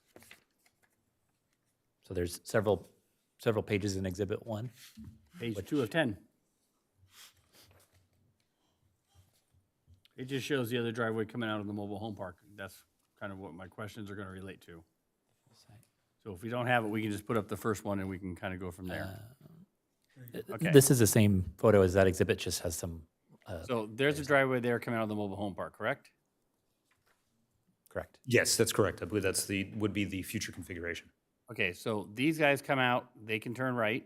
So there's several pages in Exhibit 1. Page 2 of 10. It just shows the other driveway coming out of the mobile home park. That's kind of what my questions are going to relate to. So if we don't have it, we can just put up the first one and we can kind of go from there. Okay. This is the same photo as that exhibit, just has some. So there's a driveway there coming out of the mobile home park, correct? Correct. Yes, that's correct. I believe that's would be the future configuration. Okay, so these guys come out, they can turn right.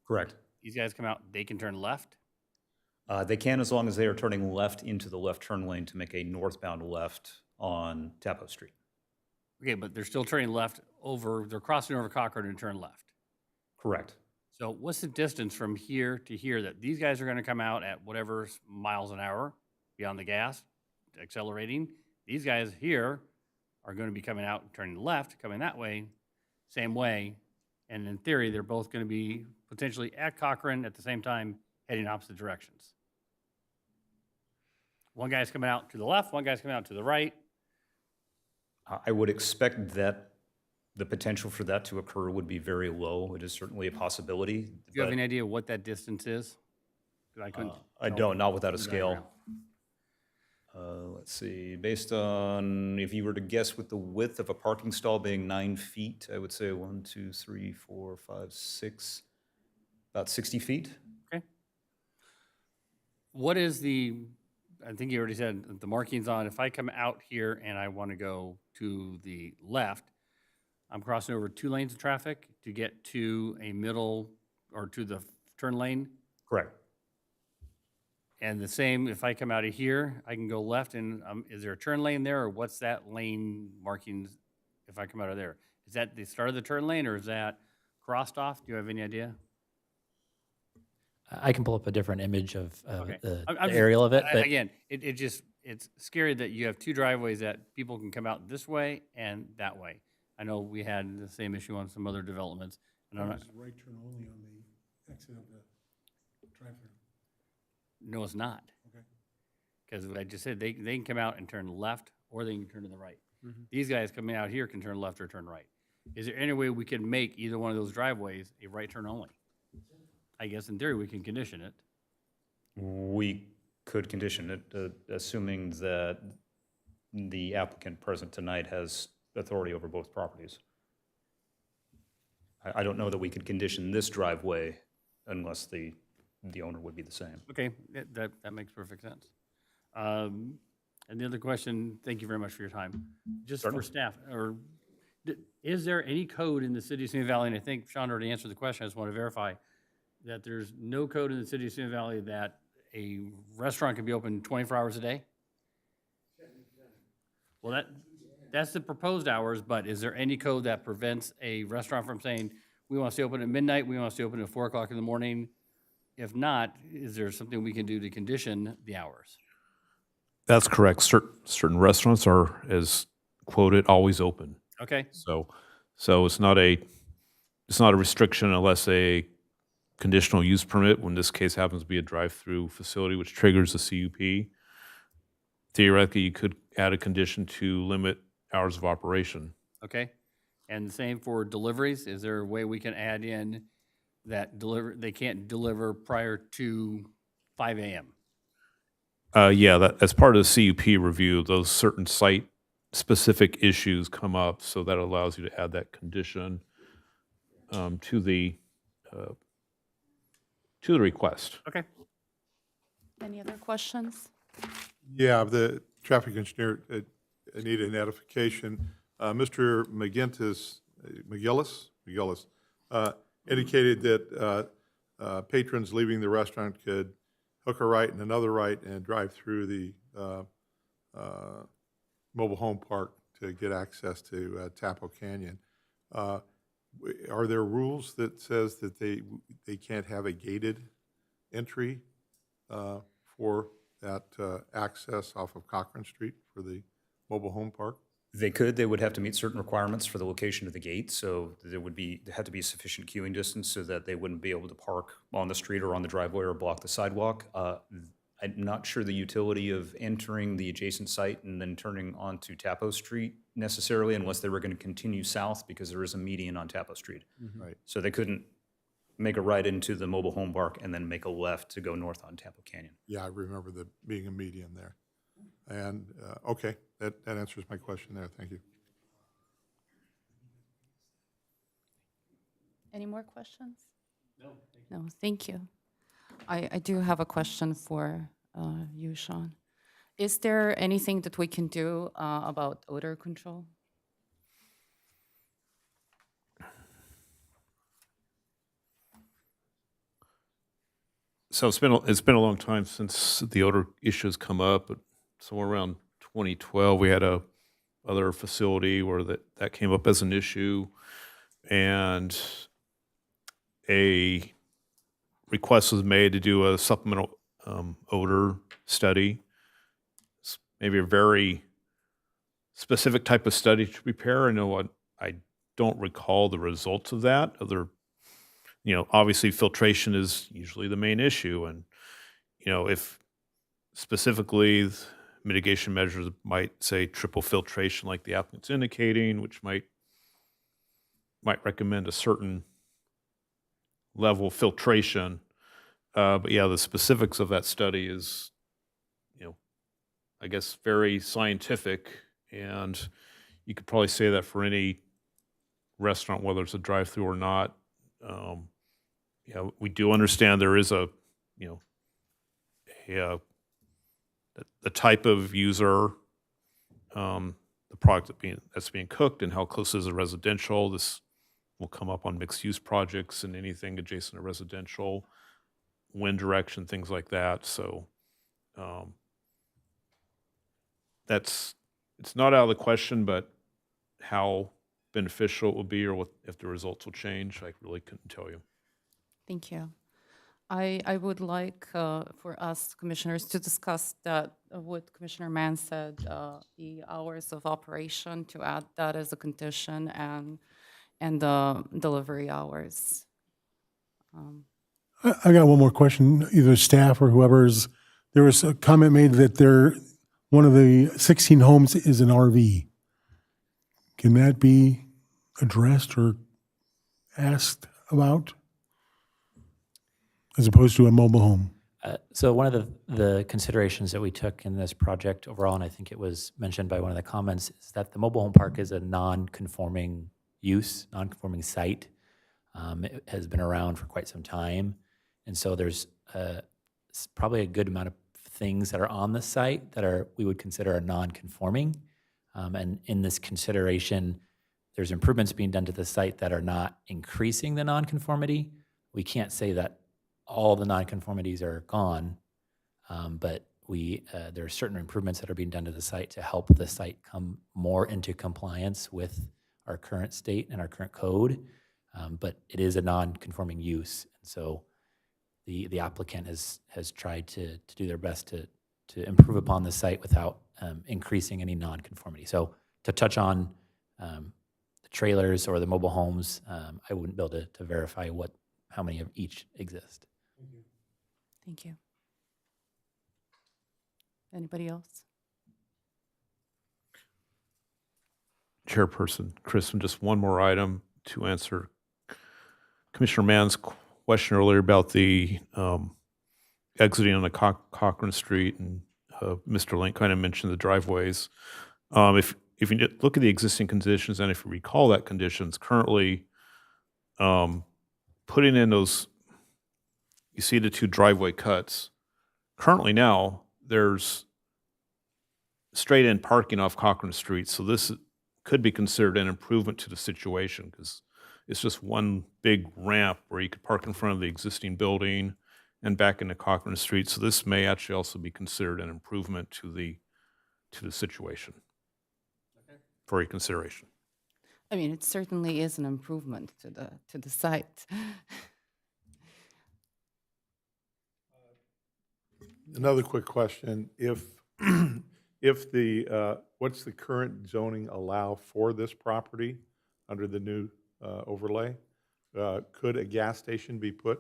Correct. These guys come out, they can turn left. They can, as long as they are turning left into the left turn lane to make a northbound left on Taplow Street. Okay, but they're still turning left over, they're crossing over Cochrane and turn left. Correct. So what's the distance from here to here that these guys are going to come out at whatever miles an hour beyond the gas, accelerating? These guys here are going to be coming out and turning left, coming that way, same way, And in theory, they're both going to be potentially at Cochrane at the same time, heading opposite directions. One guy's coming out to the left, one guy's coming out to the right. I would expect that the potential for that to occur would be very low. It is certainly a possibility. Do you have but, any idea what that distance is? 'Cause I couldn't. I tell don't, not from without a the scale. diagram. Let's see, based on, if you were to guess with the width of a parking stall being 9 feet, I would say 1, 2, 3, 4, 5, 6, about 60 feet. Okay. What is I think you already said the markings on, if I come out here and I want to go to the left, I'm crossing over 2 lanes of traffic to get to a middle or to the turn lane. Correct. And the same, if I come out of here, I can go left and is there a turn lane there or what's that lane markings if I come out of there? Is that the start of the turn lane or is that crossed off? Do you have any idea? I can pull up a different image of Okay. the I'm just- aerial of it, but Again, it's scary that you have 2 driveways that people can come out this way and that way. I know we had the same issue on some other developments. And I'm not, It's right turn only on the exit of the drive-through. no, it's not. Okay. Because what I just said, they can come out and turn left or they can turn to the right. These guys coming out here can turn left or turn right. Is there any way we can make either one of those driveways a right turn only? I guess in theory, we can condition it. We could condition it, assuming that the applicant present tonight has authority over both properties. I don't know that we could condition this driveway unless the owner would be the same. Okay, that makes perfect sense. And the other question, thank you very much for your time. Just for Certainly. staff, is there any code in the city of Simi Valley, and I think Sean already answered the question, I just want to verify, that there's no code in the city of Simi Valley that a restaurant can be open 24 hours a day? Well, that's the proposed hours, but is there any code that prevents a restaurant from saying, we want to stay open at midnight, we want to stay open at 4 o'clock in the morning? If not, is there something we can do to condition the hours? That's correct. Certain restaurants are, as quoted, always open. Okay, So it's not a restriction unless a conditional use permit, when this case happens to be a drive-through facility, which triggers a CUP. Theoretically, you could add a condition to limit hours of operation. okay. And the same for deliveries, is there a way we can add in that they can't deliver prior to 5 AM? Yeah, that, as part of the CUP review, those certain site-specific issues come up, so that allows you to add that condition to the request. Okay. Any other questions? Yeah, the traffic engineer, I need an edification. Mr. McGillis indicated that patrons leaving the restaurant could hook a right and another right and drive through the mobile home park to get access to Tapo Canyon. Are there rules that says that they can't have a gated entry for that access off of Cochrane Street for the mobile home park? They could, they would have to meet certain requirements for the location of the gate, so there had to be sufficient queuing distance so that they wouldn't be able to park on the street or on the driveway or block the sidewalk. I'm not sure the utility of entering the adjacent site and then turning onto Tapo Street necessarily, unless they were going to continue south, because there is a median on Tapo Street. Right. So they couldn't make a right into the mobile home park and then make a left to go north on Tapo Canyon. Yeah, I remember there being a median there. And, okay, that answers my question there. Thank you. Any more questions? No, thank you. I do have a question for you, Sean. Is there anything that we can do about odor control? So it's been a long time since the odor issues come up, but somewhere around 2012, we had a other facility where that came up as an issue, and a request was made to do a supplemental odor study. It's maybe a very specific type of study to prepare. I know don't recall the results of that. Obviously filtration is usually the main issue. And, if specifically mitigation measures might say triple filtration like the applicant's indicating, which might recommend a certain level of filtration. But yeah, the specifics of that study is, I guess, very scientific. And you could probably say that for any restaurant, whether it's a drive-through or not. We do understand there is a type of user, the product that's being cooked, and how close is a residential. This will come up on mixed-use projects and anything adjacent to residential, wind direction, things like that. So it's not out of the question, but how beneficial it will be or if the results will change, I really couldn't tell you. Thank you. I would like for us commissioners to discuss that, what Commissioner Mann said, the hours of operation, to add that as a condition, and the delivery hours. I got one more question, either staff or whoever's. There was a comment made that one of the 16 homes is an RV. Can that be addressed or asked about as opposed to a mobile home? So one of the considerations that we took in this project overall, and I think it was mentioned by one of the comments, is that the mobile home park is a non-conforming use, non-conforming site. It has been around for quite some time. And so there's probably a good amount of things that are on the site that we would consider non-conforming. And in this consideration, there's improvements being done to the site that are not increasing the non-conformity. We can't say that all the non-conformities are gone, but there are certain improvements that are being done to the site to help the site come more into compliance with our current state and our current code. But it is a non-conforming use, and so the applicant has tried to do their best to improve upon the site without increasing any non-conformity. So to touch on the trailers or the mobile homes, I wouldn't be able to verify how many of each exist. Thank you. Anybody else? Chairperson Crispin, just one more item to answer Commissioner Mann's question earlier about the exiting on the Cochran Street, and Mr. Link kind of mentioned the driveways. If you look at the existing conditions, and if you recall that conditions, currently putting in those, you see the two driveway cuts. Currently now, there's straight-in parking off Cochran Street, so this could be considered an improvement to the situation because it's just one big ramp where you could park in front of the existing building and back into Cochran Street. So this may actually also be considered an improvement to the situation for your consideration. I mean, it certainly is an improvement to the site. Another quick question. If what's the current zoning allow for this property under the new overlay? Could a gas station be put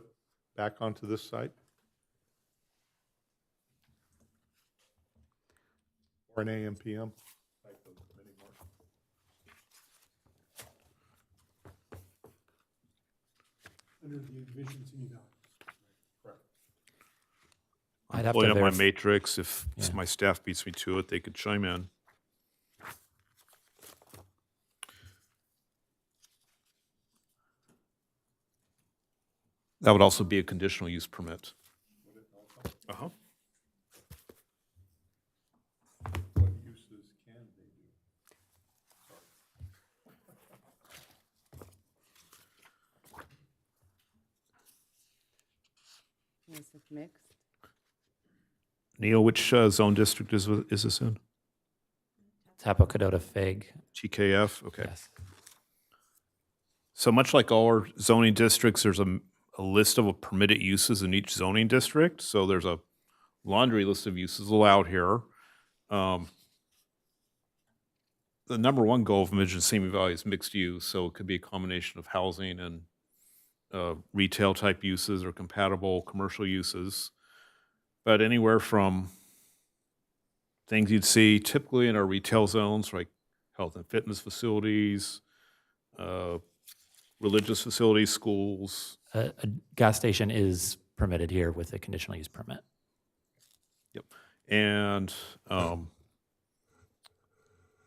back onto this site? Or an AM, PM? type of mini mart? Under the Envision Simi Valley. I'd have Pulling to up my verify. matrix, if my staff beats me to it, they could chime in. That would also be a conditional use permit. Uh-huh. What uses can they do? Is it mixed? Neil, which zone district is this in? Tapocadota Fig. TKF, okay. Yes. So much like all our zoning districts, there's a list of permitted uses in each zoning district. So there's a laundry list of uses allowed here. the number one goal of Envision Simi Valley is mixed use, so it could be a combination of housing and retail type uses or compatible commercial uses. But anywhere from things you'd see typically in our retail zones, like health and fitness facilities, religious facilities, schools. A gas station is permitted here with a conditional use permit. Yep. And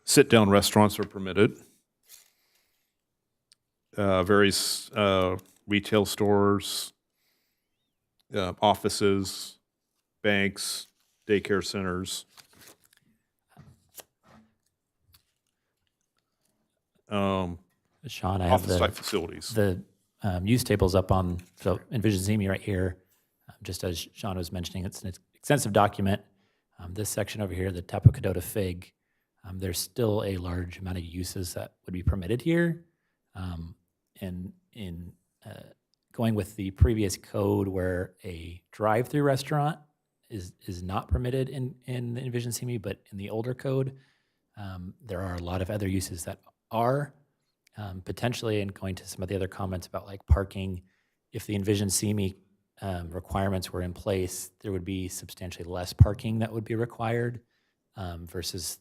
sit-down restaurants are permitted. Various retail stores, offices, banks, daycare centers. Sean, I have Office-type facilities. the use tables up on, so Envision Simi right here. Just as Sean was mentioning, it's an extensive document. This section over here, the Tapacadota Fig, there's still a large amount of uses that would be permitted here. And in going with the previous code where a drive-through restaurant is not permitted in the Envision Simi, but in the older code, there are a lot of other uses that are potentially, and going to some of the other comments about like parking, if the Envision Simi requirements were in place, there would be substantially less parking that would be required versus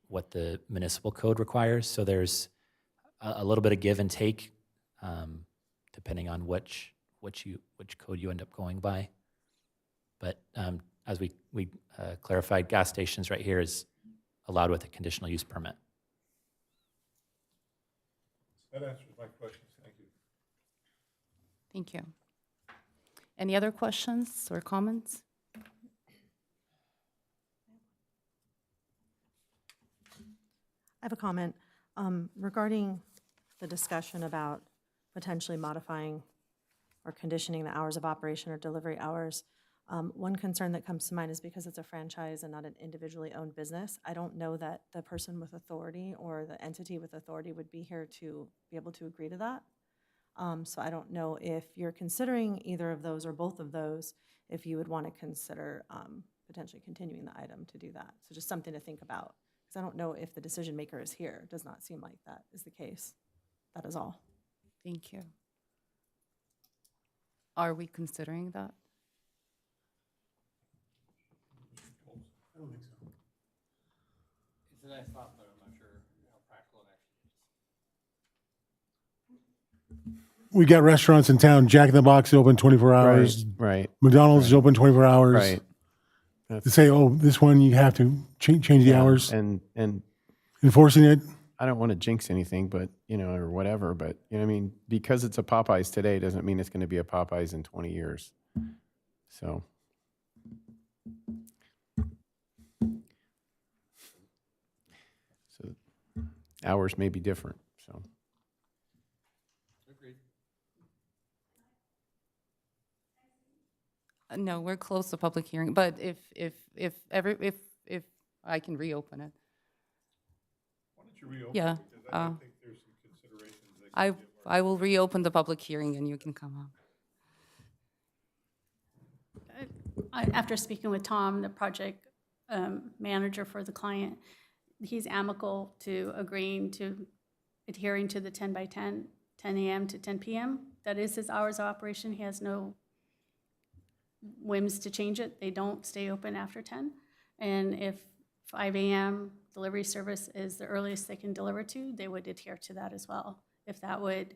what the municipal code requires. So there's a little bit of give and take depending on which code you end up going by. But as we clarified, gas stations right here is allowed with a conditional use permit. That answers my questions. Thank you. Thank you. Any other questions or comments? I have a comment regarding the discussion about potentially modifying or conditioning the hours of operation or delivery hours. One concern that comes to mind is because it's a franchise and not an individually owned business, I don't know that the person with authority or the entity with authority would be here to be able to agree to that. So I don't know if you're considering either of those or both of those, if you would want to consider potentially continuing the item to do that. So just something to think about, because I don't know if the decision maker is here. It does not seem like that is the case. That is all. Thank you. Are we considering that? I don't think so. It's a nice thought, but I'm not sure how practical it actually is. We got restaurants in town. Jack in the Box is open 24 hours. Right. McDonald's is open 24 hours. Right. To say, oh, this one you have to change the hours, And enforcing it. I don't want to jinx anything, but, or whatever, but, I mean, because it's a Popeyes today doesn't mean it's going to be a Popeyes in 20 years. So. Hours may be different, so. Agreed. No, we're close to public hearing, but if I can reopen it. Why don't you reopen? Yeah, Because I think there's some considerations that I will reopen the public hearing and you can come up. After speaking with Tom, the project manager for the client, he's amicable to agreeing to adhering to the 10 by 10, 10 a.m. to 10 p.m. That is his hours of operation. He has no whims to change it. They don't stay open after 10. And if 5 a.m. delivery service is the earliest they can deliver to, they would adhere to that as well. If that would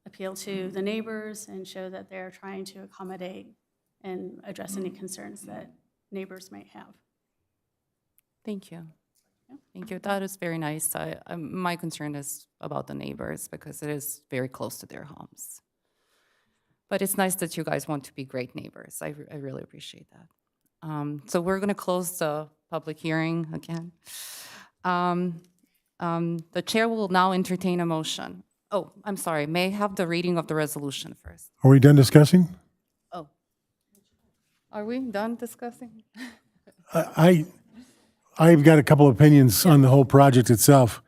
appeal to the neighbors and show that they're trying to accommodate and address any concerns that neighbors might have. Thank you. Thank you. That is very nice. My concern is about the neighbors because it is very close to their homes. But it's nice that you guys want to be great neighbors. I really appreciate that. So we're going to close the public hearing again. The chair will now entertain a motion. Oh, I'm sorry. May I have the reading of the resolution first? Are we done discussing? Oh. Are we done discussing? I've got a couple opinions on the whole project itself.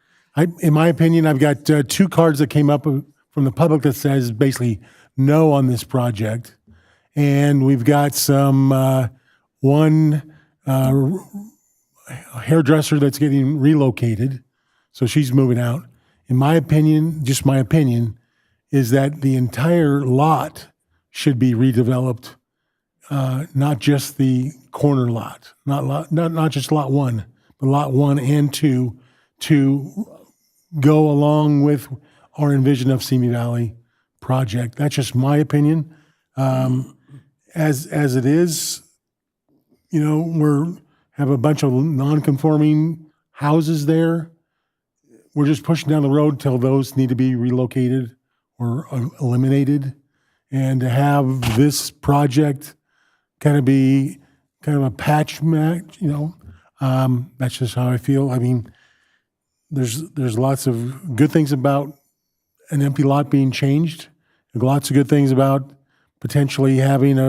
In my opinion, I've got two cards that came up from the public that says basically no on this project. And we've got some, one a hairdresser that's getting relocated, so she's moving out. In my opinion, just my opinion, is that the entire lot should be redeveloped, not just the corner lot, not just lot one, but lot 1 and 2, to go along with our Envision of Simi Valley project. That's just my opinion. As it is, you know, have a bunch of non-conforming houses there. We're just pushing down the road till those need to be relocated or eliminated. And to have this project kind of be kind of a patch match, you know, that's just how I feel. I mean, there's lots of good things about an empty lot being changed. There's lots of good things about potentially having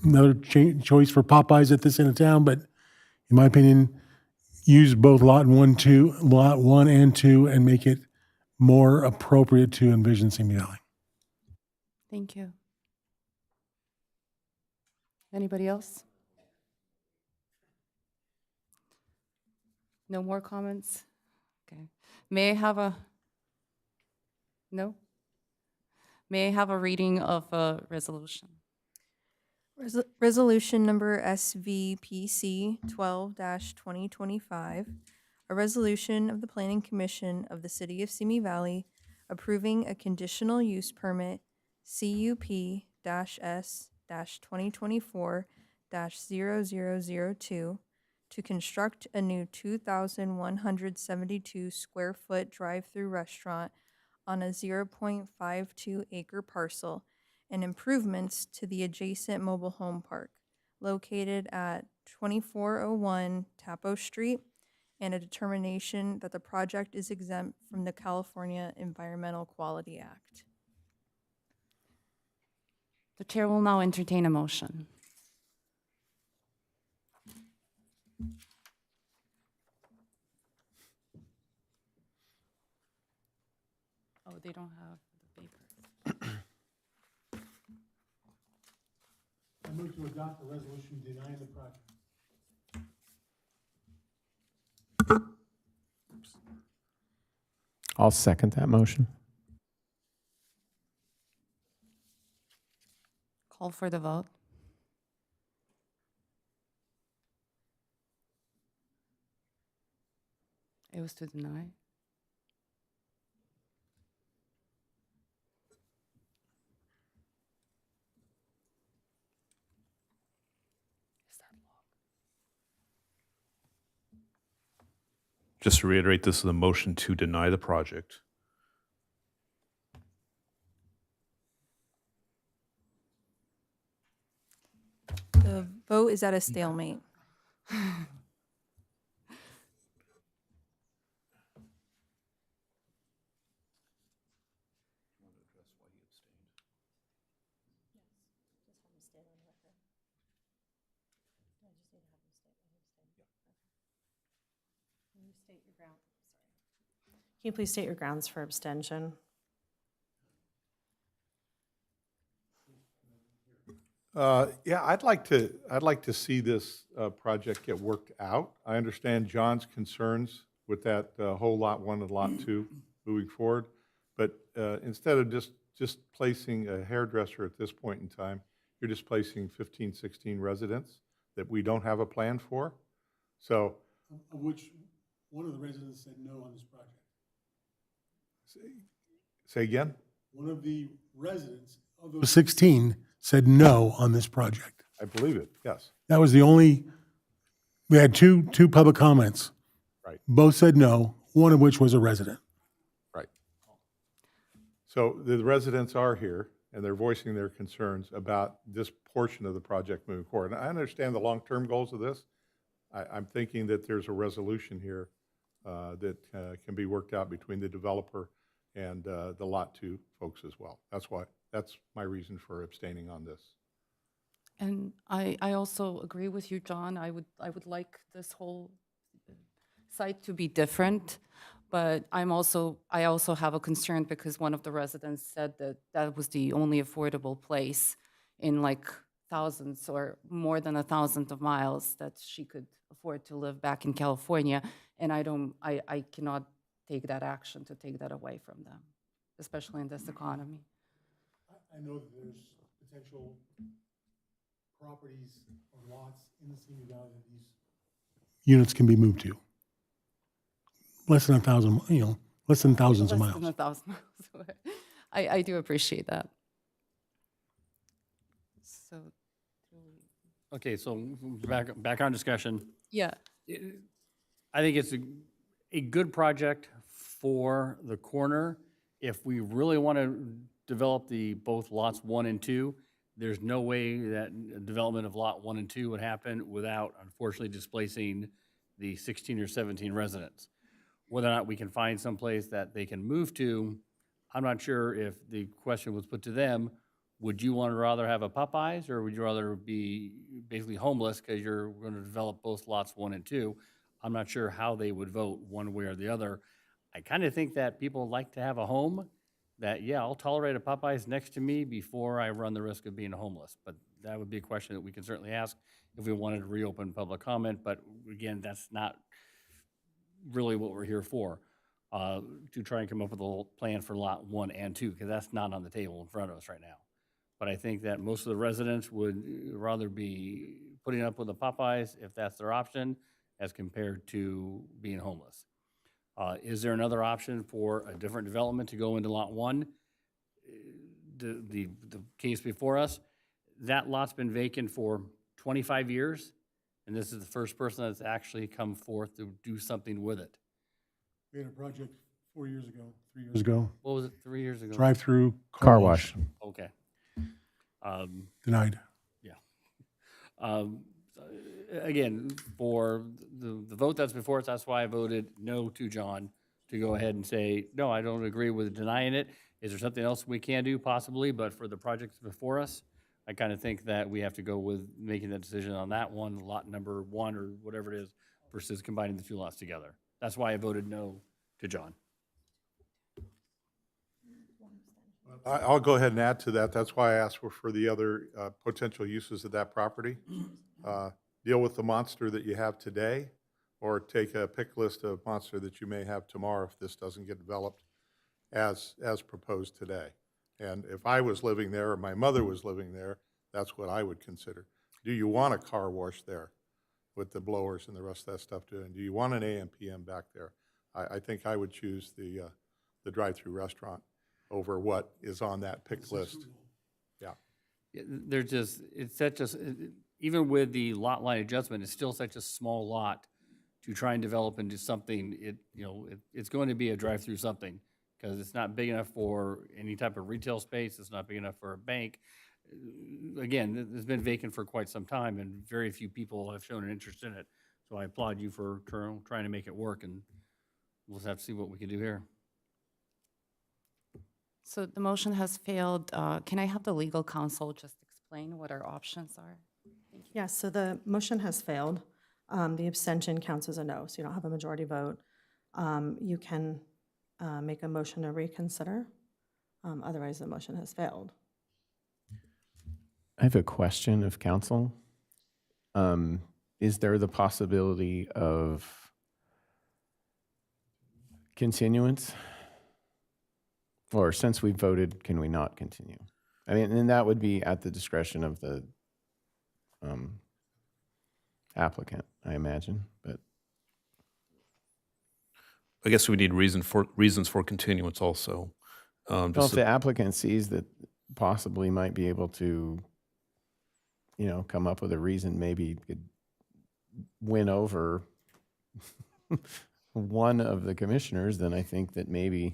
another choice for Popeyes at this end of town. But in my opinion, use both lot 1 and 2, and make it more appropriate to Envision Simi Valley. Thank you. Anybody else? No more comments? Okay. May I have a, no? May I have a reading of a resolution? Resolution number SVPC 12-2025, a resolution of the Planning Commission of the City of Simi Valley approving a conditional use permit CUP-S-2024-0002 to construct a new 2,172 square foot drive-through restaurant on a 0.52 acre parcel and improvements to the adjacent mobile home park located at 2401 Tapo Street, and a determination that the project is exempt from the California Environmental Quality Act. The chair will now entertain a motion. Oh, they don't have the papers. I move to adopt the resolution denying the project. I'll second that motion. Call for the vote. It was to deny. Just to reiterate, this is a motion to deny the project. The vote is at a stalemate. Can you please state your grounds for abstention? Yeah, I'd like to see this project get worked out. I understand John's concerns with that whole lot 1 and lot 2 moving forward, but instead of just placing a hairdresser at this point in time, you're displacing 15, 16 residents that we don't have a plan for. So, Of which one of the residents said no on this project. say again? One of the residents of those 16 said no on this project. I believe it, yes. That was the only, we had two public comments. Right. Both said no, one of which was a resident. Right. So the residents are here, and they're voicing their concerns about this portion of the project moving forward. And I understand the long-term goals of this. I'm thinking that there's a resolution here that can be worked out between the developer and the Lot 2 folks as well. That's my reason for abstaining on this. And I also agree with you, John. I would like this whole site to be different, but I also have a concern because one of the residents said that that was the only affordable place in like thousands or more than 1,000 of miles that she could afford to live back in California. And I cannot take that action to take that away from them, especially in this economy. I know that there's potential properties or lots in the Simi Valley that these units can be moved to. Less than 1,000, less than thousands of Less miles. than 1,000 miles away. I do appreciate that. So, Okay, so back on discussion. yeah. I think it's a good project for the corner. If we really want to develop both lots 1 and 2, there's no way that development of lot 1 and 2 would happen without unfortunately displacing the 16 or 17 residents. Whether or not we can find someplace that they can move to, I'm not sure if the question was put to them, would you want to rather have a Popeyes or would you rather be basically homeless because you're going to develop both lots 1 and 2? I'm not sure how they would vote one way or the other. I kind of think that people like to have a home, that, yeah, I'll tolerate a Popeyes next to me before I run the risk of being homeless. But that would be a question that we can certainly ask if we wanted to reopen public comment. But again, that's not really what we're here for, to try and come up with a little plan for lot 1 and 2, because that's not on the table in front of us right now. But I think that most of the residents would rather be putting up with the Popeyes if that's their option, as compared to being homeless. Is there another option for a different development to go into lot 1? The case before us, that lot's been vacant for 25 years, and this is the first person that's actually come forth to do something with it. We had a project 4 years ago, 3 years ago. What was it, 3 years ago? Drive-through Car wash. Okay. Denied. Yeah. Again, for the vote that's before us, that's why I voted no to John, to go ahead and say, no, I don't agree with denying it. Is there something else we can do? Possibly, but for the projects before us, I kind of think that we have to go with making that decision on that one, lot number 1 or whatever it is, versus combining the 2 lots together. That's why I voted no to John. I'll go ahead and add to that. That's why I asked for the other potential uses of that property. Deal with the monster that you have today, or take a pick list of monster that you may have tomorrow if this doesn't get developed as proposed today. And if I was living there or my mother was living there, that's what I would consider. Do you want a car wash there with the blowers and the rest of that stuff doing? Do you want an AM, PM back there? I think I would choose the drive-through restaurant over what is on that pick list. Yeah. They're just, even with the lot line adjustment, it's still such a small lot to try and develop into something. It's going to be a drive-through something, because it's not big enough for any type of retail space. It's not big enough for a bank. Again, it's been vacant for quite some time, and very few people have shown an interest in it. So I applaud you for trying to make it work, and we'll just have to see what we can do here. So the motion has failed. Can I have the legal counsel just explain what our options are? Yes, so the motion has failed. The abstention counts as a no, so you don't have a majority vote. You can make a motion to reconsider. Otherwise, the motion has failed. I have a question of council. Is there the possibility of continuance? Or since we voted, can we not continue? I mean, and that would be at the discretion of the applicant, I imagine, but. I guess we need reasons for continuance also. Well, if the applicant sees that possibly might be able to, come up with a reason, maybe could win over one of the commissioners, then I think that maybe.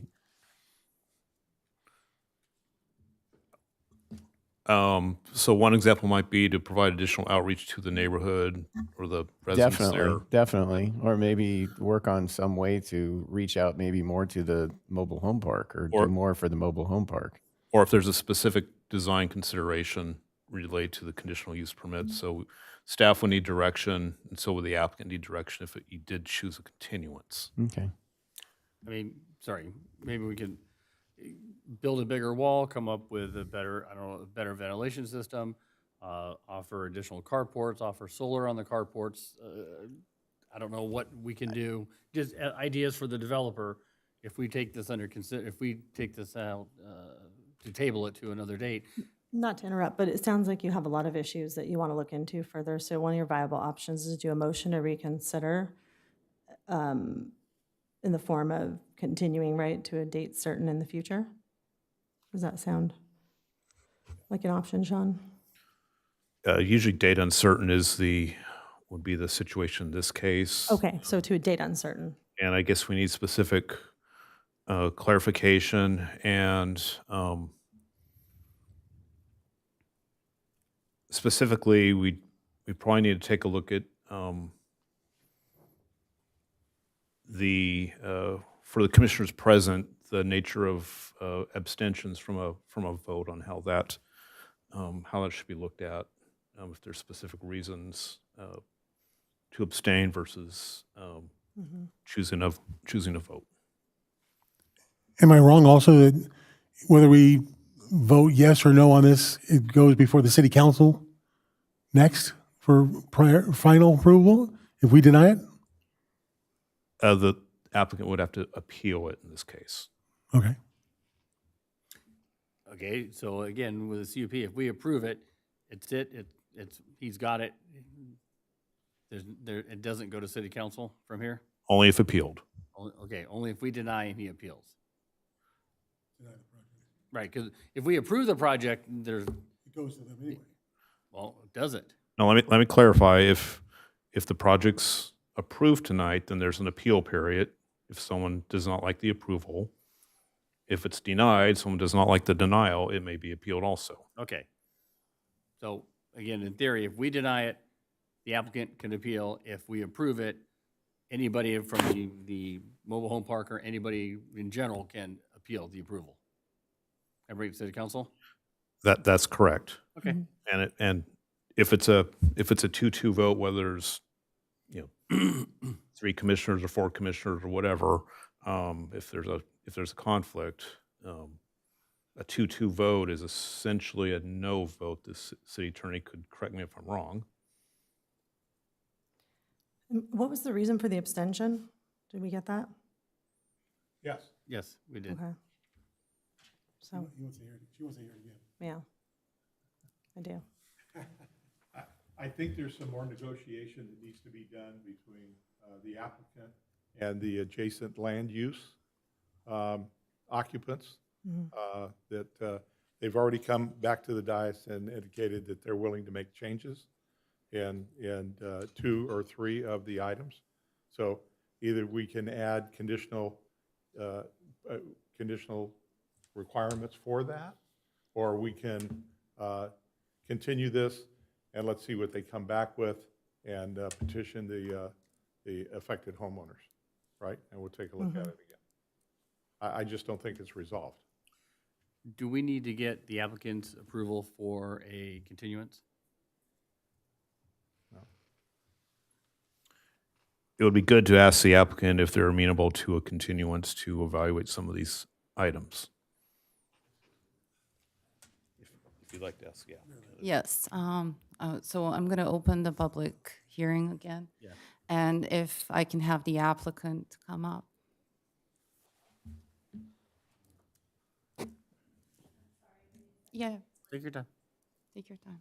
So one example might be to provide additional outreach to the neighborhood or the residents there. Definitely. Or maybe work on some way to reach out maybe more to the mobile home park, or do more for the mobile home park. Or if there's a specific design consideration related to the conditional use permit. So staff would need direction, and so would the applicant need direction if you did choose a continuance. Okay. I mean, sorry, maybe we could build a bigger wall, come up with a better ventilation system, offer additional carports, offer solar on the carports. I don't know what we can do, just ideas for the developer. If we take this if we take this out, to table it to another date. Not to interrupt, but it sounds like you have a lot of issues that you want to look into further. So one of your viable options is to do a motion to reconsider in the form of continuing, right, to a date certain in the future? Does that sound like an option, Sean? Usually date uncertain would be the situation in this case. Okay, so to a date uncertain. And I guess we need specific clarification and specifically, we probably need to take a look at for the commissioners present, the nature of abstentions from a vote on how that should be looked at, if there's specific reasons to abstain versus choosing a vote. Am I wrong also that whether we vote yes or no on this, it goes before the city council next for final approval if we deny it? The applicant would have to appeal it in this case. Okay. Okay, so again, with the CUP, if we approve it, he's got it. It doesn't go to city council from here? Only if appealed. Okay, only if we deny and he appeals. Right, because if we approve the project, It goes to them anyway. well, it doesn't. Now, let me clarify. If the project's approved tonight, then there's an appeal period. If someone does not like the approval, if it's denied, someone does not like the denial, it may be appealed also. Okay. So again, in theory, if we deny it, the applicant can appeal. If we approve it, anybody from the mobile home park or anybody in general can appeal the approval. Everybody at city council? That's correct. Okay. And if it's a 2-2 vote, whether there's 3 commissioners or 4 commissioners or whatever, if there's a conflict, a 2-2 vote is essentially a no vote. The city attorney could correct me if I'm wrong. What was the reason for the abstention? Did we get that? Yes. Yes, we did. Okay. So, She wants to hear it again. yeah, I do. I think there's some more negotiation that needs to be done between the applicant and the adjacent land use occupants. That they've already come back to the dais and indicated that they're willing to make changes in 2 or 3 of the items. So either we can add conditional requirements for that, or we can continue this and let's see what they come back with and petition the affected homeowners, right? And we'll take a look at it again. I just don't think it's resolved. Do we need to get the applicant's approval for a continuance? It would be good to ask the applicant if they're amenable to a continuance to evaluate some of these items. If you'd like to ask the applicant. Yes, so I'm going to open the public hearing again. Yeah. And if I can have the applicant come up. Yeah, Take your time. take your time.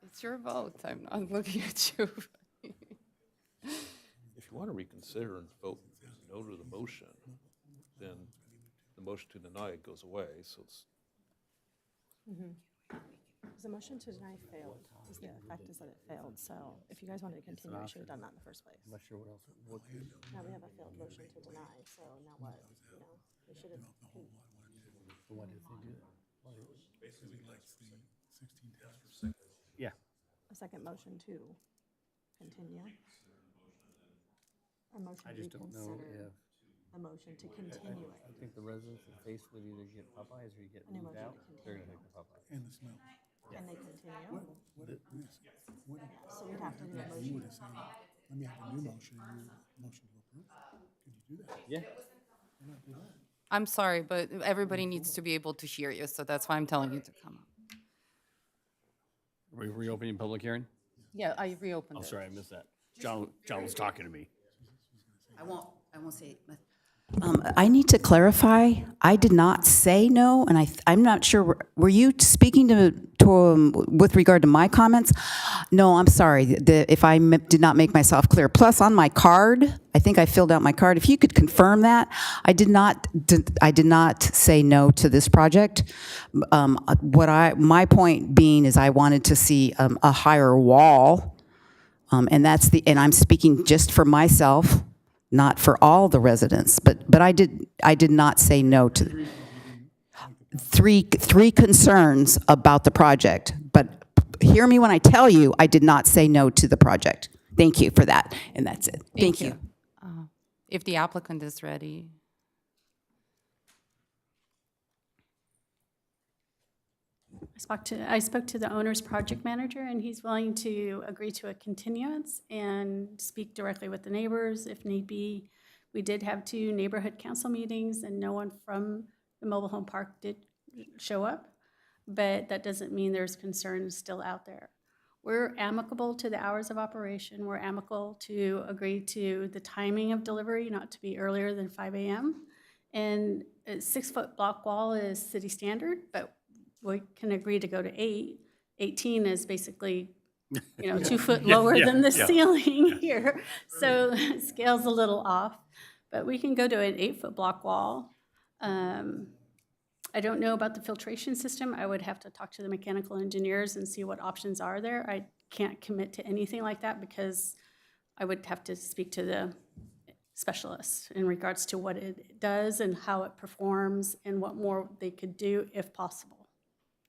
It's your vote. I'm not looking at you. If you want to reconsider and vote no to the motion, then the motion to deny it goes away, so it's. The motion to deny failed. The fact is that it failed, so if you guys wanted to continue, I should have done that in the first place. I'm not sure what else. Now we have a failed motion to deny, so now what? You know, we should have. Why did they do that? Yeah. A second motion to continue. A motion I to just don't know reconsider. if. A motion to continue it. I think the residents are faced with either get Popeyes or you get A new moved motion out. to They're continue. gonna take the Popeyes. And the smell. And they continue. So we'd have to do a motion. Let me have a new motion, motion to approve. Could you do that? Yeah. Why not do that? I'm sorry, but everybody needs to be able to hear you, so that's why I'm telling you to come up. Are we reopening public hearing? Yeah, I reopened Oh, it. sorry, I missed that. John was talking to me. I won't say it. I need to clarify, I did not say no, and I'm not sure, were you speaking with regard to my comments? No, I'm sorry, if I did not make myself clear. Plus, on my card, I think I filled out my card, if you could confirm that, I did not say no to this project. My point being is I wanted to see a higher wall, and I'm speaking just for myself, not for all the residents, but I did not say no to three concerns about the project. But hear me when I tell you, I did not say no to the project. Thank you for that, and that's it. Thank you. If the applicant is ready. I spoke to the owner's project manager, and he's willing to agree to a continuance and speak directly with the neighbors if need be. We did have 2 neighborhood council meetings, and no one from the mobile home park did show up, but that doesn't mean there's concerns still out there. We're amicable to the hours of operation. We're amicable to agree to the timing of delivery, not to be earlier than 5 a.m. And a 6-foot block wall is city standard, but we can agree to go to 8. 18 is basically, 2 foot lower than the ceiling here. So it scale's a little off, but we can go to an 8-foot block wall. I don't know about the filtration system. I would have to talk to the mechanical engineers and see what options are there. I can't commit to anything like that because I would have to speak to the specialists in regards to what it does and how it performs and what more they could do if possible.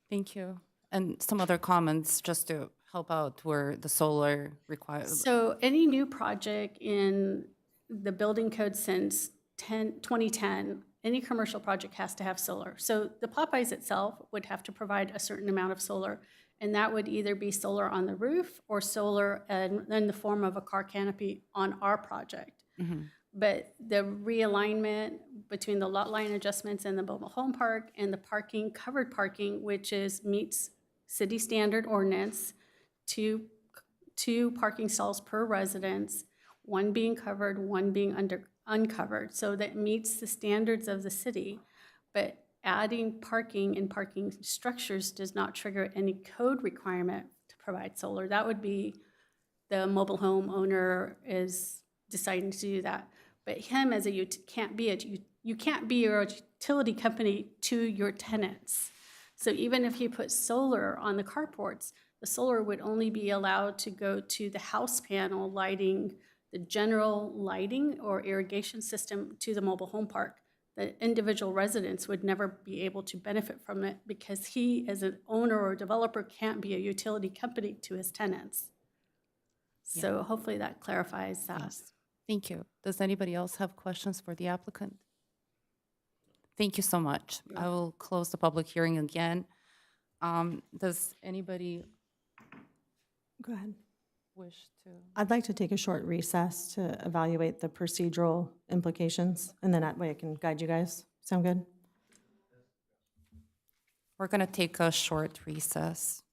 Thank you. And some other comments just to help out where the solar requires. So any new project in the building code since 2010, any commercial project has to have solar. So the Popeyes itself would have to provide a certain amount of solar, and that would either be solar on the roof or solar in the form of a car canopy on our project. But the realignment between the lot line adjustments and the mobile home park and the parking, covered parking, which meets city standard ordinance, two parking stalls per residence, one being covered, one being uncovered. So that meets the standards of the city. But adding parking and parking structures does not trigger any code requirement to provide solar. That would be the mobile home owner is deciding to do that. But him as you can't be your utility company to your tenants. So even if you put solar on the carports, the solar would only be allowed to go to the house panel lighting, the general lighting or irrigation system to the mobile home park. The individual residents would never be able to benefit from it because he, as an owner or developer, can't be a utility company to his tenants. So hopefully that clarifies that. Yes. Thank you. Does anybody else have questions for the applicant? Thank you so much. I will close the public hearing again. Does anybody Go ahead. wish to? I'd like to take a short recess to evaluate the procedural implications, and then that way I can guide you guys. Sound good? We're going to take a short recess.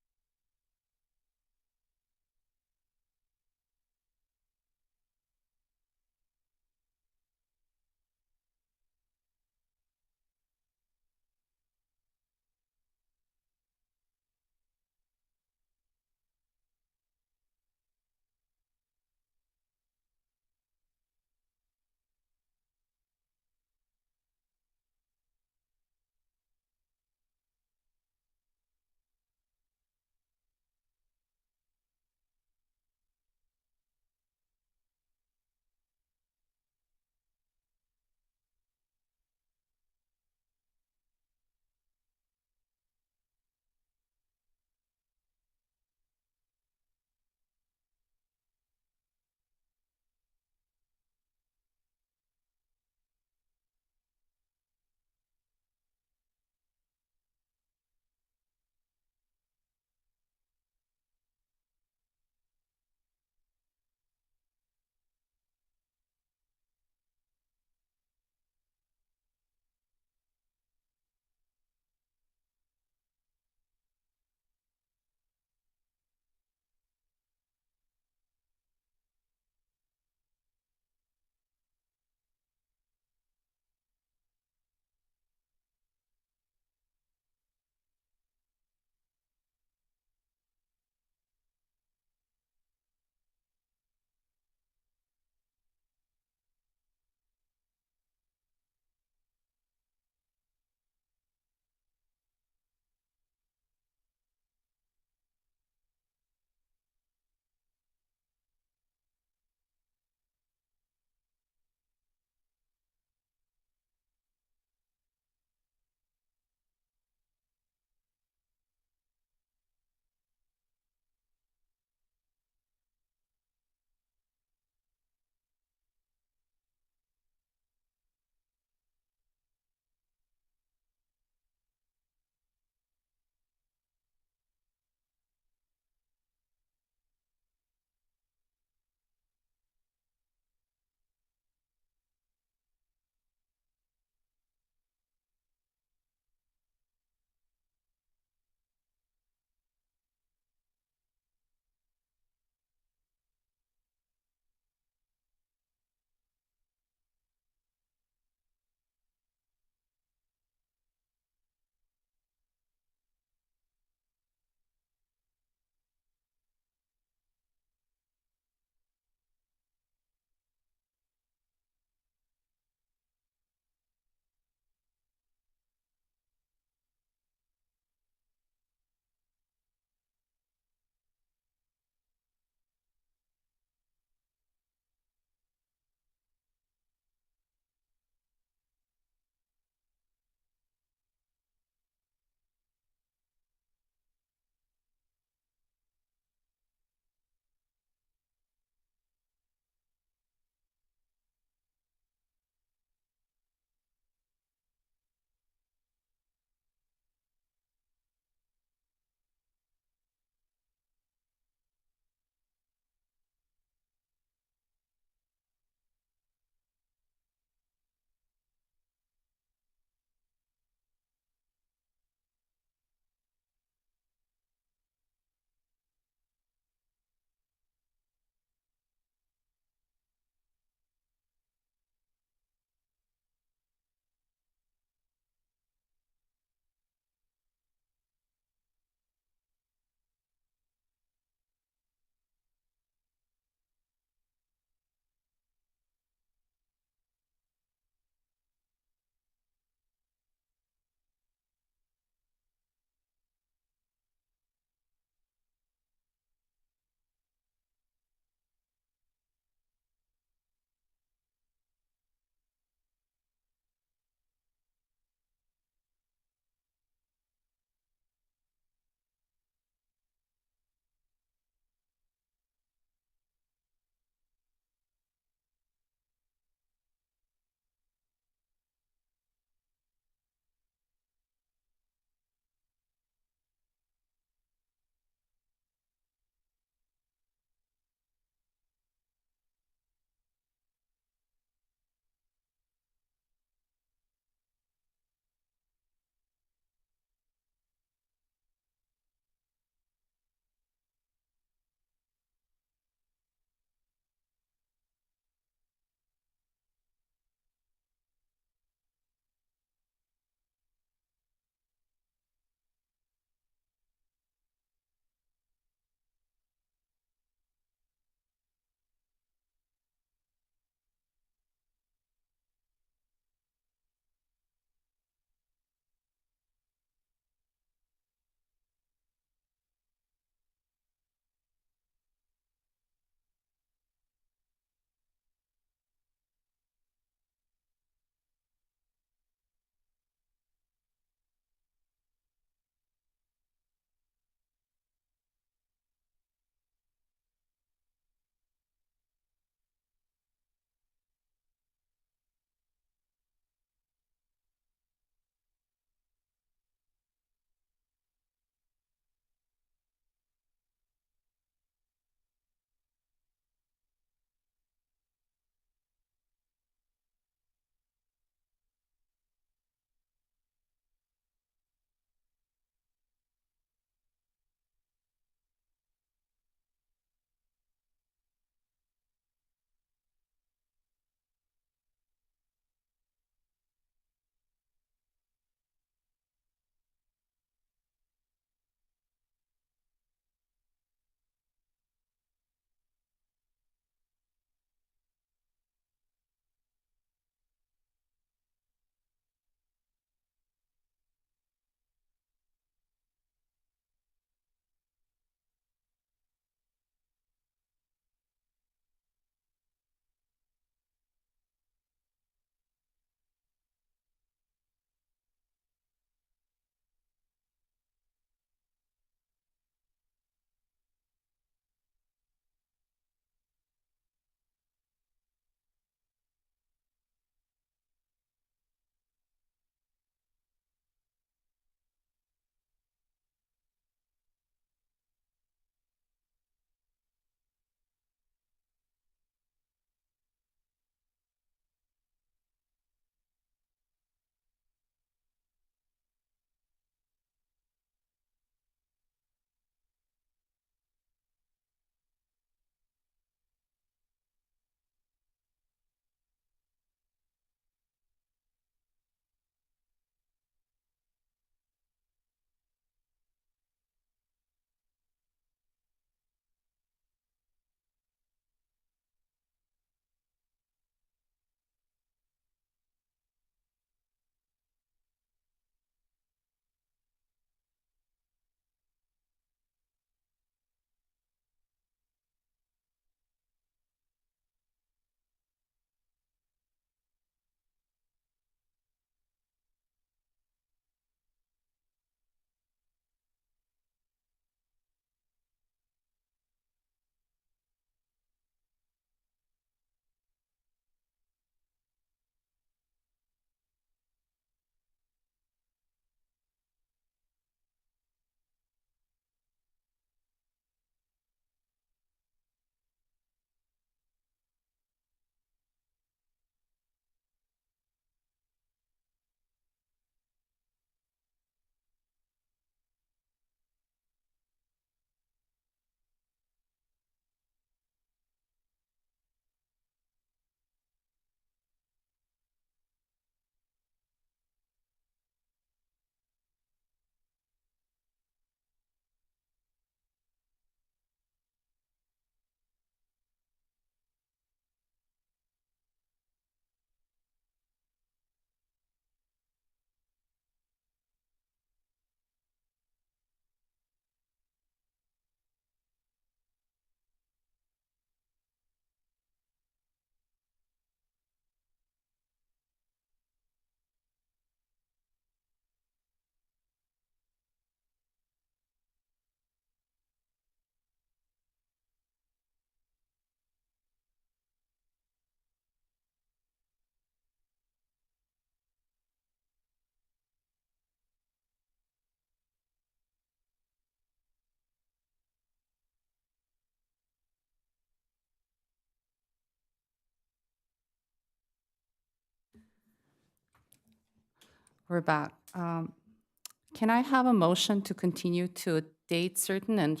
We're back. Can I have a motion to continue to a date certain, and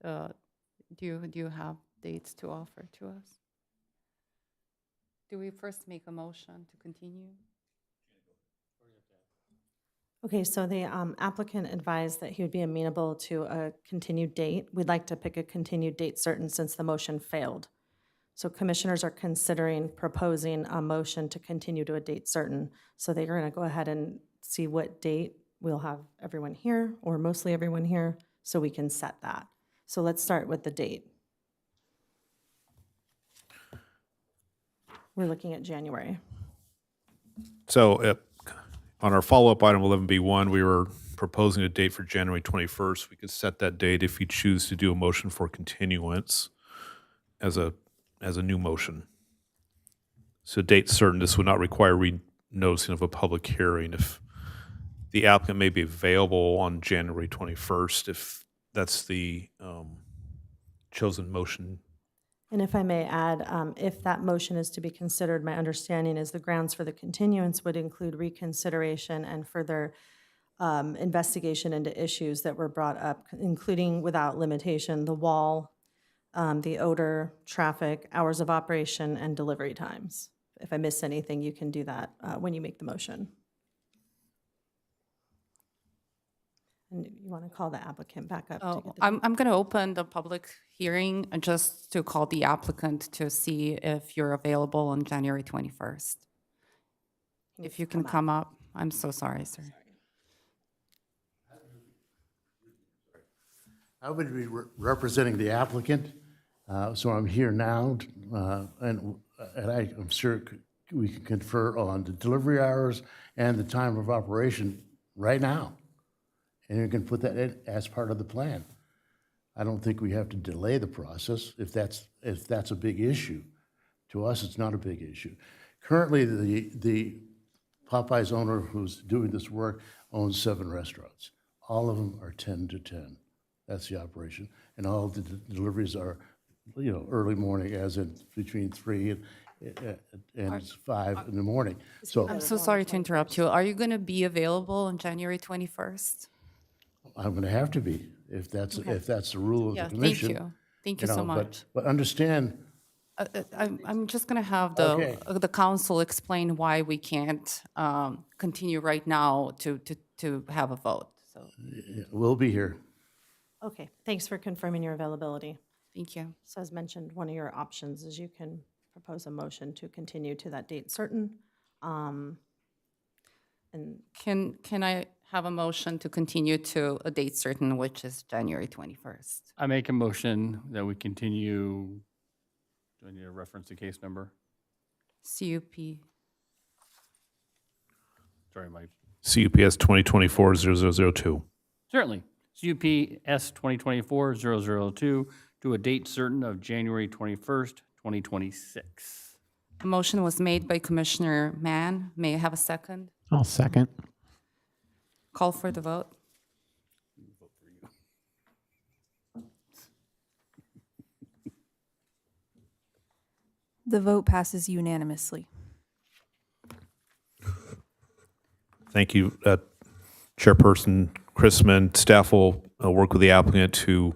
do you have dates to offer to us? Do we first make a motion to continue? Okay, so the applicant advised that he would be amenable to a continued date. We'd like to pick a continued date certain since the motion failed. So commissioners are considering proposing a motion to continue to a date certain. So they're going to go ahead and see what date we'll have everyone here, or mostly everyone here, so we can set that. So let's start with the date. We're looking at January. So on our follow-up item 11B1, we were proposing a date for January 21st. We could set that date if you choose to do a motion for continuance as a new motion. So date certain, this would not require re-noticing of a public hearing if the applicant may be available on January 21st, if that's the chosen motion. And if I may add, if that motion is to be considered, my understanding is the grounds for the continuance would include reconsideration and further investigation into issues that were brought up, including without limitation, the wall, the odor, traffic, hours of operation, and delivery times. If I miss anything, you can do that when you make the motion. And you want to call the applicant back up? to Oh, get the- I'm going to open the public hearing just to call the applicant to see if you're available on January 21st. If you can come up. I'm so sorry, sir. I would be representing the applicant, so I'm here now, and I'm sure we can confer on the delivery hours and the time of operation right now. And you can put that in as part of the plan. I don't think we have to delay the process if that's a big issue. To us, it's not a big issue. Currently, the Popeyes owner who's doing this work owns 7 restaurants. All of them are 10 to 10. That's the operation. And all the deliveries are, early morning, as in between 3 and 5 in the morning. So I'm so sorry to interrupt you. Are you going to be available on January 21st? I'm going to have to be, if that's the rule of Yeah, the thank commission. you. Thank you so much. But understand, I'm just going to have Okay. the council explain why we can't continue right now to have a vote. So, we'll be here. Okay, thanks for confirming your availability. thank you. So as mentioned, one of your options is you can propose a motion to continue to that date certain. And Can I have a motion to continue to a date certain, which is January 21st? I make a motion that we continue, do I need to reference the case number? CUP. Sorry, my, CUPS 2024-0002. certainly. CUPS 2024-002 to a date certain of January 21st, 2026. A motion was made by Commissioner Mann. May I have a second? I'll second. Call for the vote. The vote passes unanimously. Thank you, Chairperson Chrisman. Staff will work with the applicant to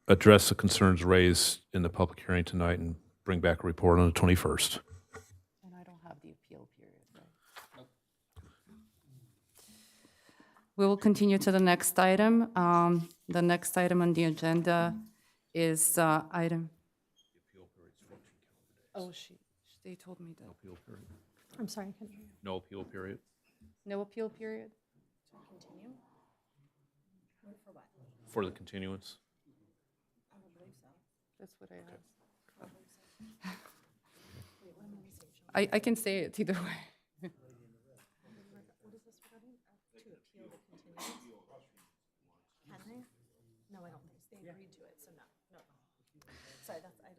address the concerns raised in the public hearing tonight and bring back a report on the 21st. And I don't have the appeal period, right? We will continue to the next item. The next item on the agenda is item. Oh, they told me that. I'm sorry, I couldn't hear you. No appeal period. No appeal period? For the continuance. That's what I asked. I can say it either way. Can they? No, I don't think so. They agreed to it, so no. Sorry, I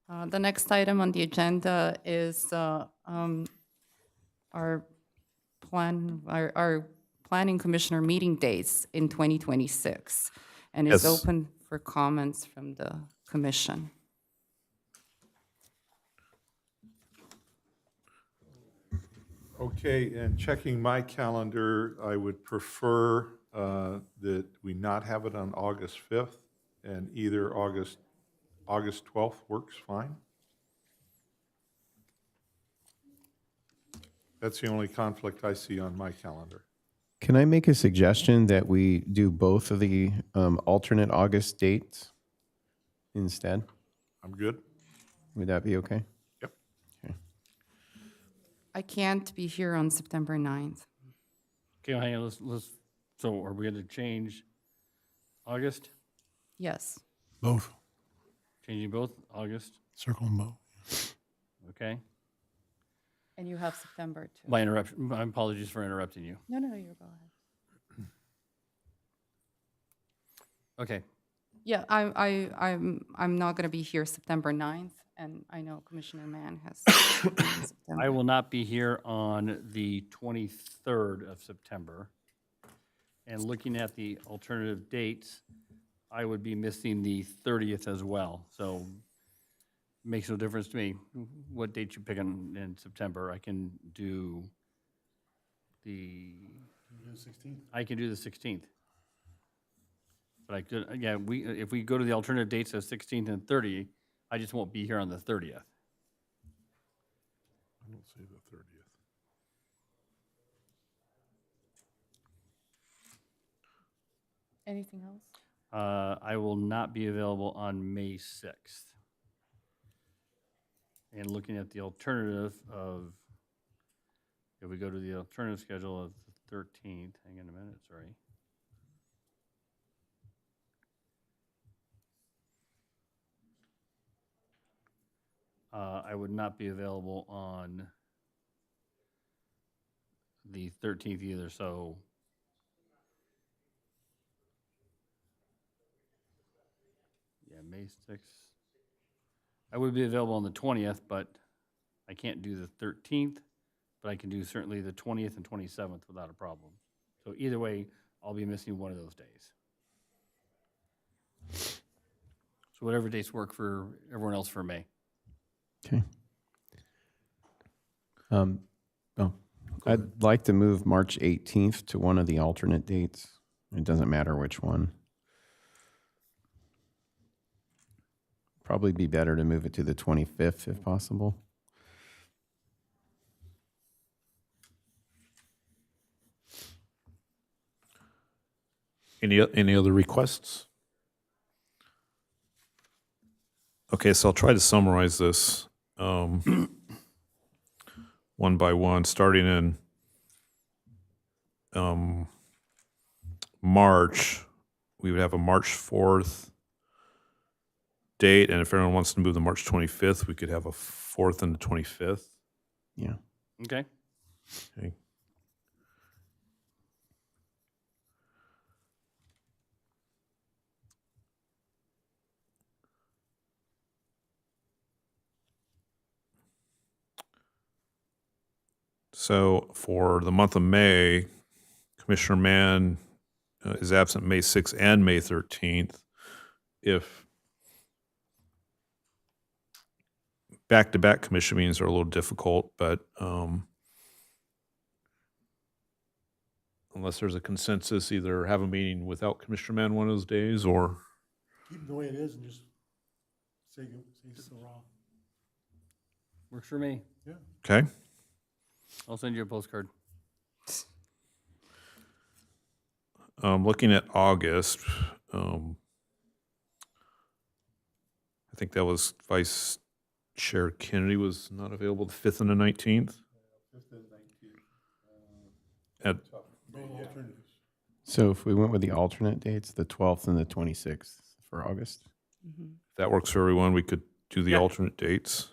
didn't. The next item on the agenda is our planning commissioner meeting dates in 2026, and is Yes. open for comments from the commission. Okay, and checking my calendar, I would prefer that we not have it on August 5th, and either August 12th works fine. That's the only conflict I see on my calendar. Can I make a suggestion that we do both of the alternate August dates instead? I'm good. Would that be okay? Yep. Okay. I can't be here on September 9th. Okay, hang on, so are we going to change August? Yes. Both. Changing both, August, Circle them both. okay? And you have September too. My interruption, my apologies for interrupting you. No, you go ahead. Okay, Yeah, I'm not going to be here September 9th, and I know Commissioner Mann has. September. I will not be here on the 23rd of September. And looking at the alternative dates, I would be missing the 30th as well. So makes no difference to me what date you pick in September. I can do the 16th. I can do the 16th. But I could, yeah, if we go to the alternative dates of 16th and 30, I just won't be here on the 30th. I don't see the 30th. Anything else? I will not be available on May 6th. And looking at the alternative of, if we go to the alternative schedule of the 13th, hang on a minute, sorry. I would not be available on the 13th either, so. Yeah, May 6th. I would be available on the 20th, but I can't do the 13th, but I can do certainly the 20th and 27th without a problem. So either way, I'll be missing one of those days. So whatever dates work for everyone else for May. Okay. I'd like to move March 18th to one of the alternate dates. It doesn't matter which one. Probably be better to move it to the 25th if possible. Any other requests? Okay, so I'll try to summarize this one by one, starting in March. We would have a March 4th date, and if everyone wants to move the March 25th, we could have a 4th and the 25th. Yeah. Okay. Okay. So for the month of May, Commissioner Mann is absent May 6th and May 13th. If back-to-back commission meetings are a little difficult, but unless there's a consensus, either have a meeting without Commissioner Mann one of those days or Keep it the way it is and just say so raw. Works for me. Yeah. okay. I'll send you a postcard. Looking at August, I think that was Vice Chair Kennedy was not available the 5th and the 19th. 5th and 19th. At, Alternatives. So if we went with the alternate dates, the 12th and the 26th for August. Mm-hmm. if that works for everyone, we could do the alternate dates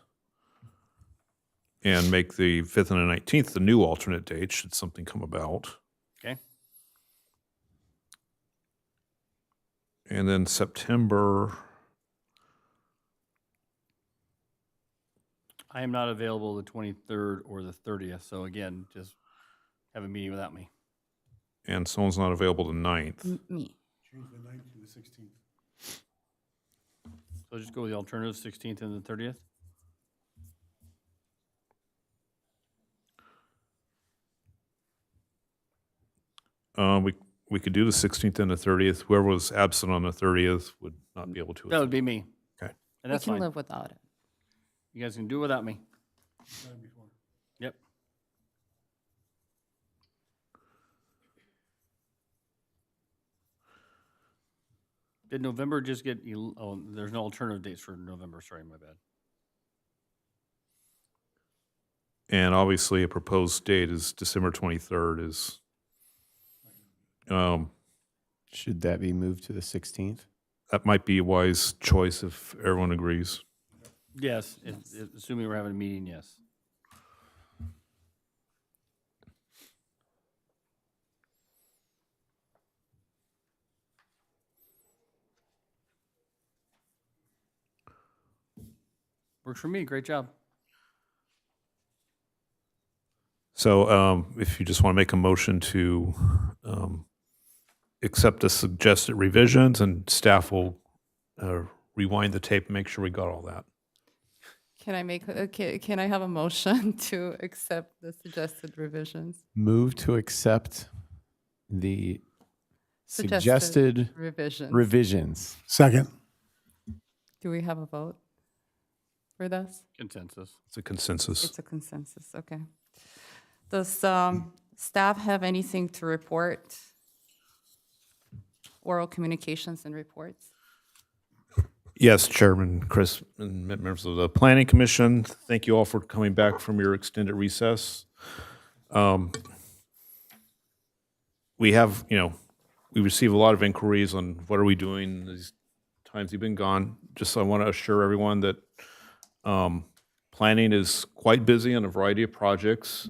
and make the 5th and the 19th the new alternate date should something come about. Okay. And then September, I am not available the 23rd or the 30th, so again, just have a meeting without me. and someone's not available the 9th. Me. Change the 9th to the 16th. So just go with the alternative 16th and the 30th? We could do the 16th and the 30th. Whoever was absent on the 30th would not be able to. That would be me. Okay. And We that's can fine. live without it. You guys can do without me. Yep. Did November just get, oh, there's no alternative dates for November, sorry, my bad. And obviously, a proposed date is December 23rd is, Should that be moved to the 16th? that might be a wise choice if everyone agrees. Yes, assuming we're having a meeting, yes. Works for me, great job. So if you just want to make a motion to accept the suggested revisions, and staff will rewind the tape and make sure we got all that. Can I make, can I have a motion to accept the suggested revisions? Move to accept the Suggested suggested revisions. revisions. Second. Do we have a vote for this? Consensus. It's a consensus. It's a consensus, okay. Does staff have anything to report? Oral communications and reports? Yes, Chairman Chris and members of the Planning Commission, thank you all for coming back from your extended recess. We have, we receive a lot of inquiries on what are we doing these times you've been gone. Just I want to assure everyone that planning is quite busy on a variety of projects.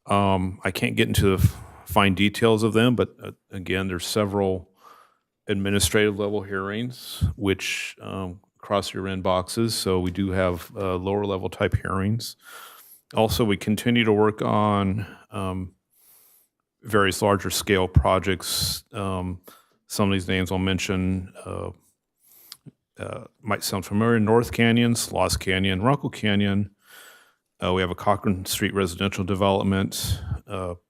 I can't get into the fine details of them, but again, there's several administrative level hearings which cross your inboxes. So we do have lower level type hearings. Also, we continue to work on various larger scale projects. Some of these names I'll mention might sound familiar. North Canyon, Lost Canyon, Runkle Canyon. We have a Cochran Street residential development,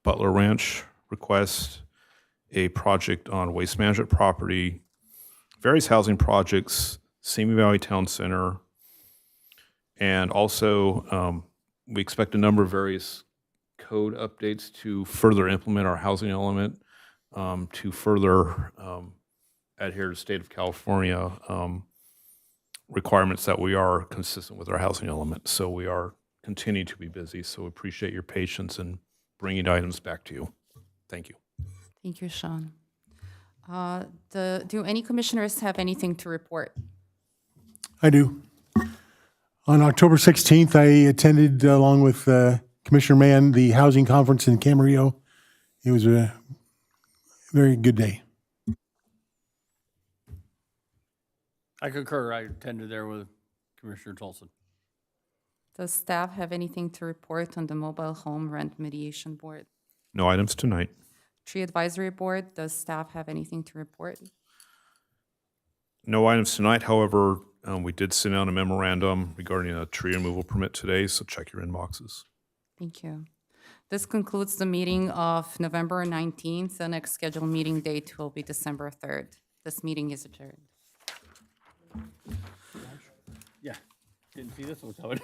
Butler Ranch request, a project on waste management property, various housing projects, Simi Valley Town Center, and also we expect a number of various code updates to further implement our housing element, to further adhere to state of California requirements that we are consistent with our housing element. So we are continuing to be busy. So appreciate your patience in bringing items back to you. Thank you. Thank you, Sean. Do any commissioners have anything to report? I do. On October 16th, I attended, along with Commissioner Mann, the housing conference in Camarillo. It was a very good day. I concur, I attended there with Commissioner Tolson. Does staff have anything to report on the mobile home rent mediation board? No items tonight. Tree advisory board, does staff have anything to report? No items tonight. However, we did send out a memorandum regarding a tree removal permit today, so check your inboxes. Thank you. This concludes the meeting of November 19th. The next scheduled meeting date will be December 3rd. This meeting is adjourned. Yeah, didn't see this one coming.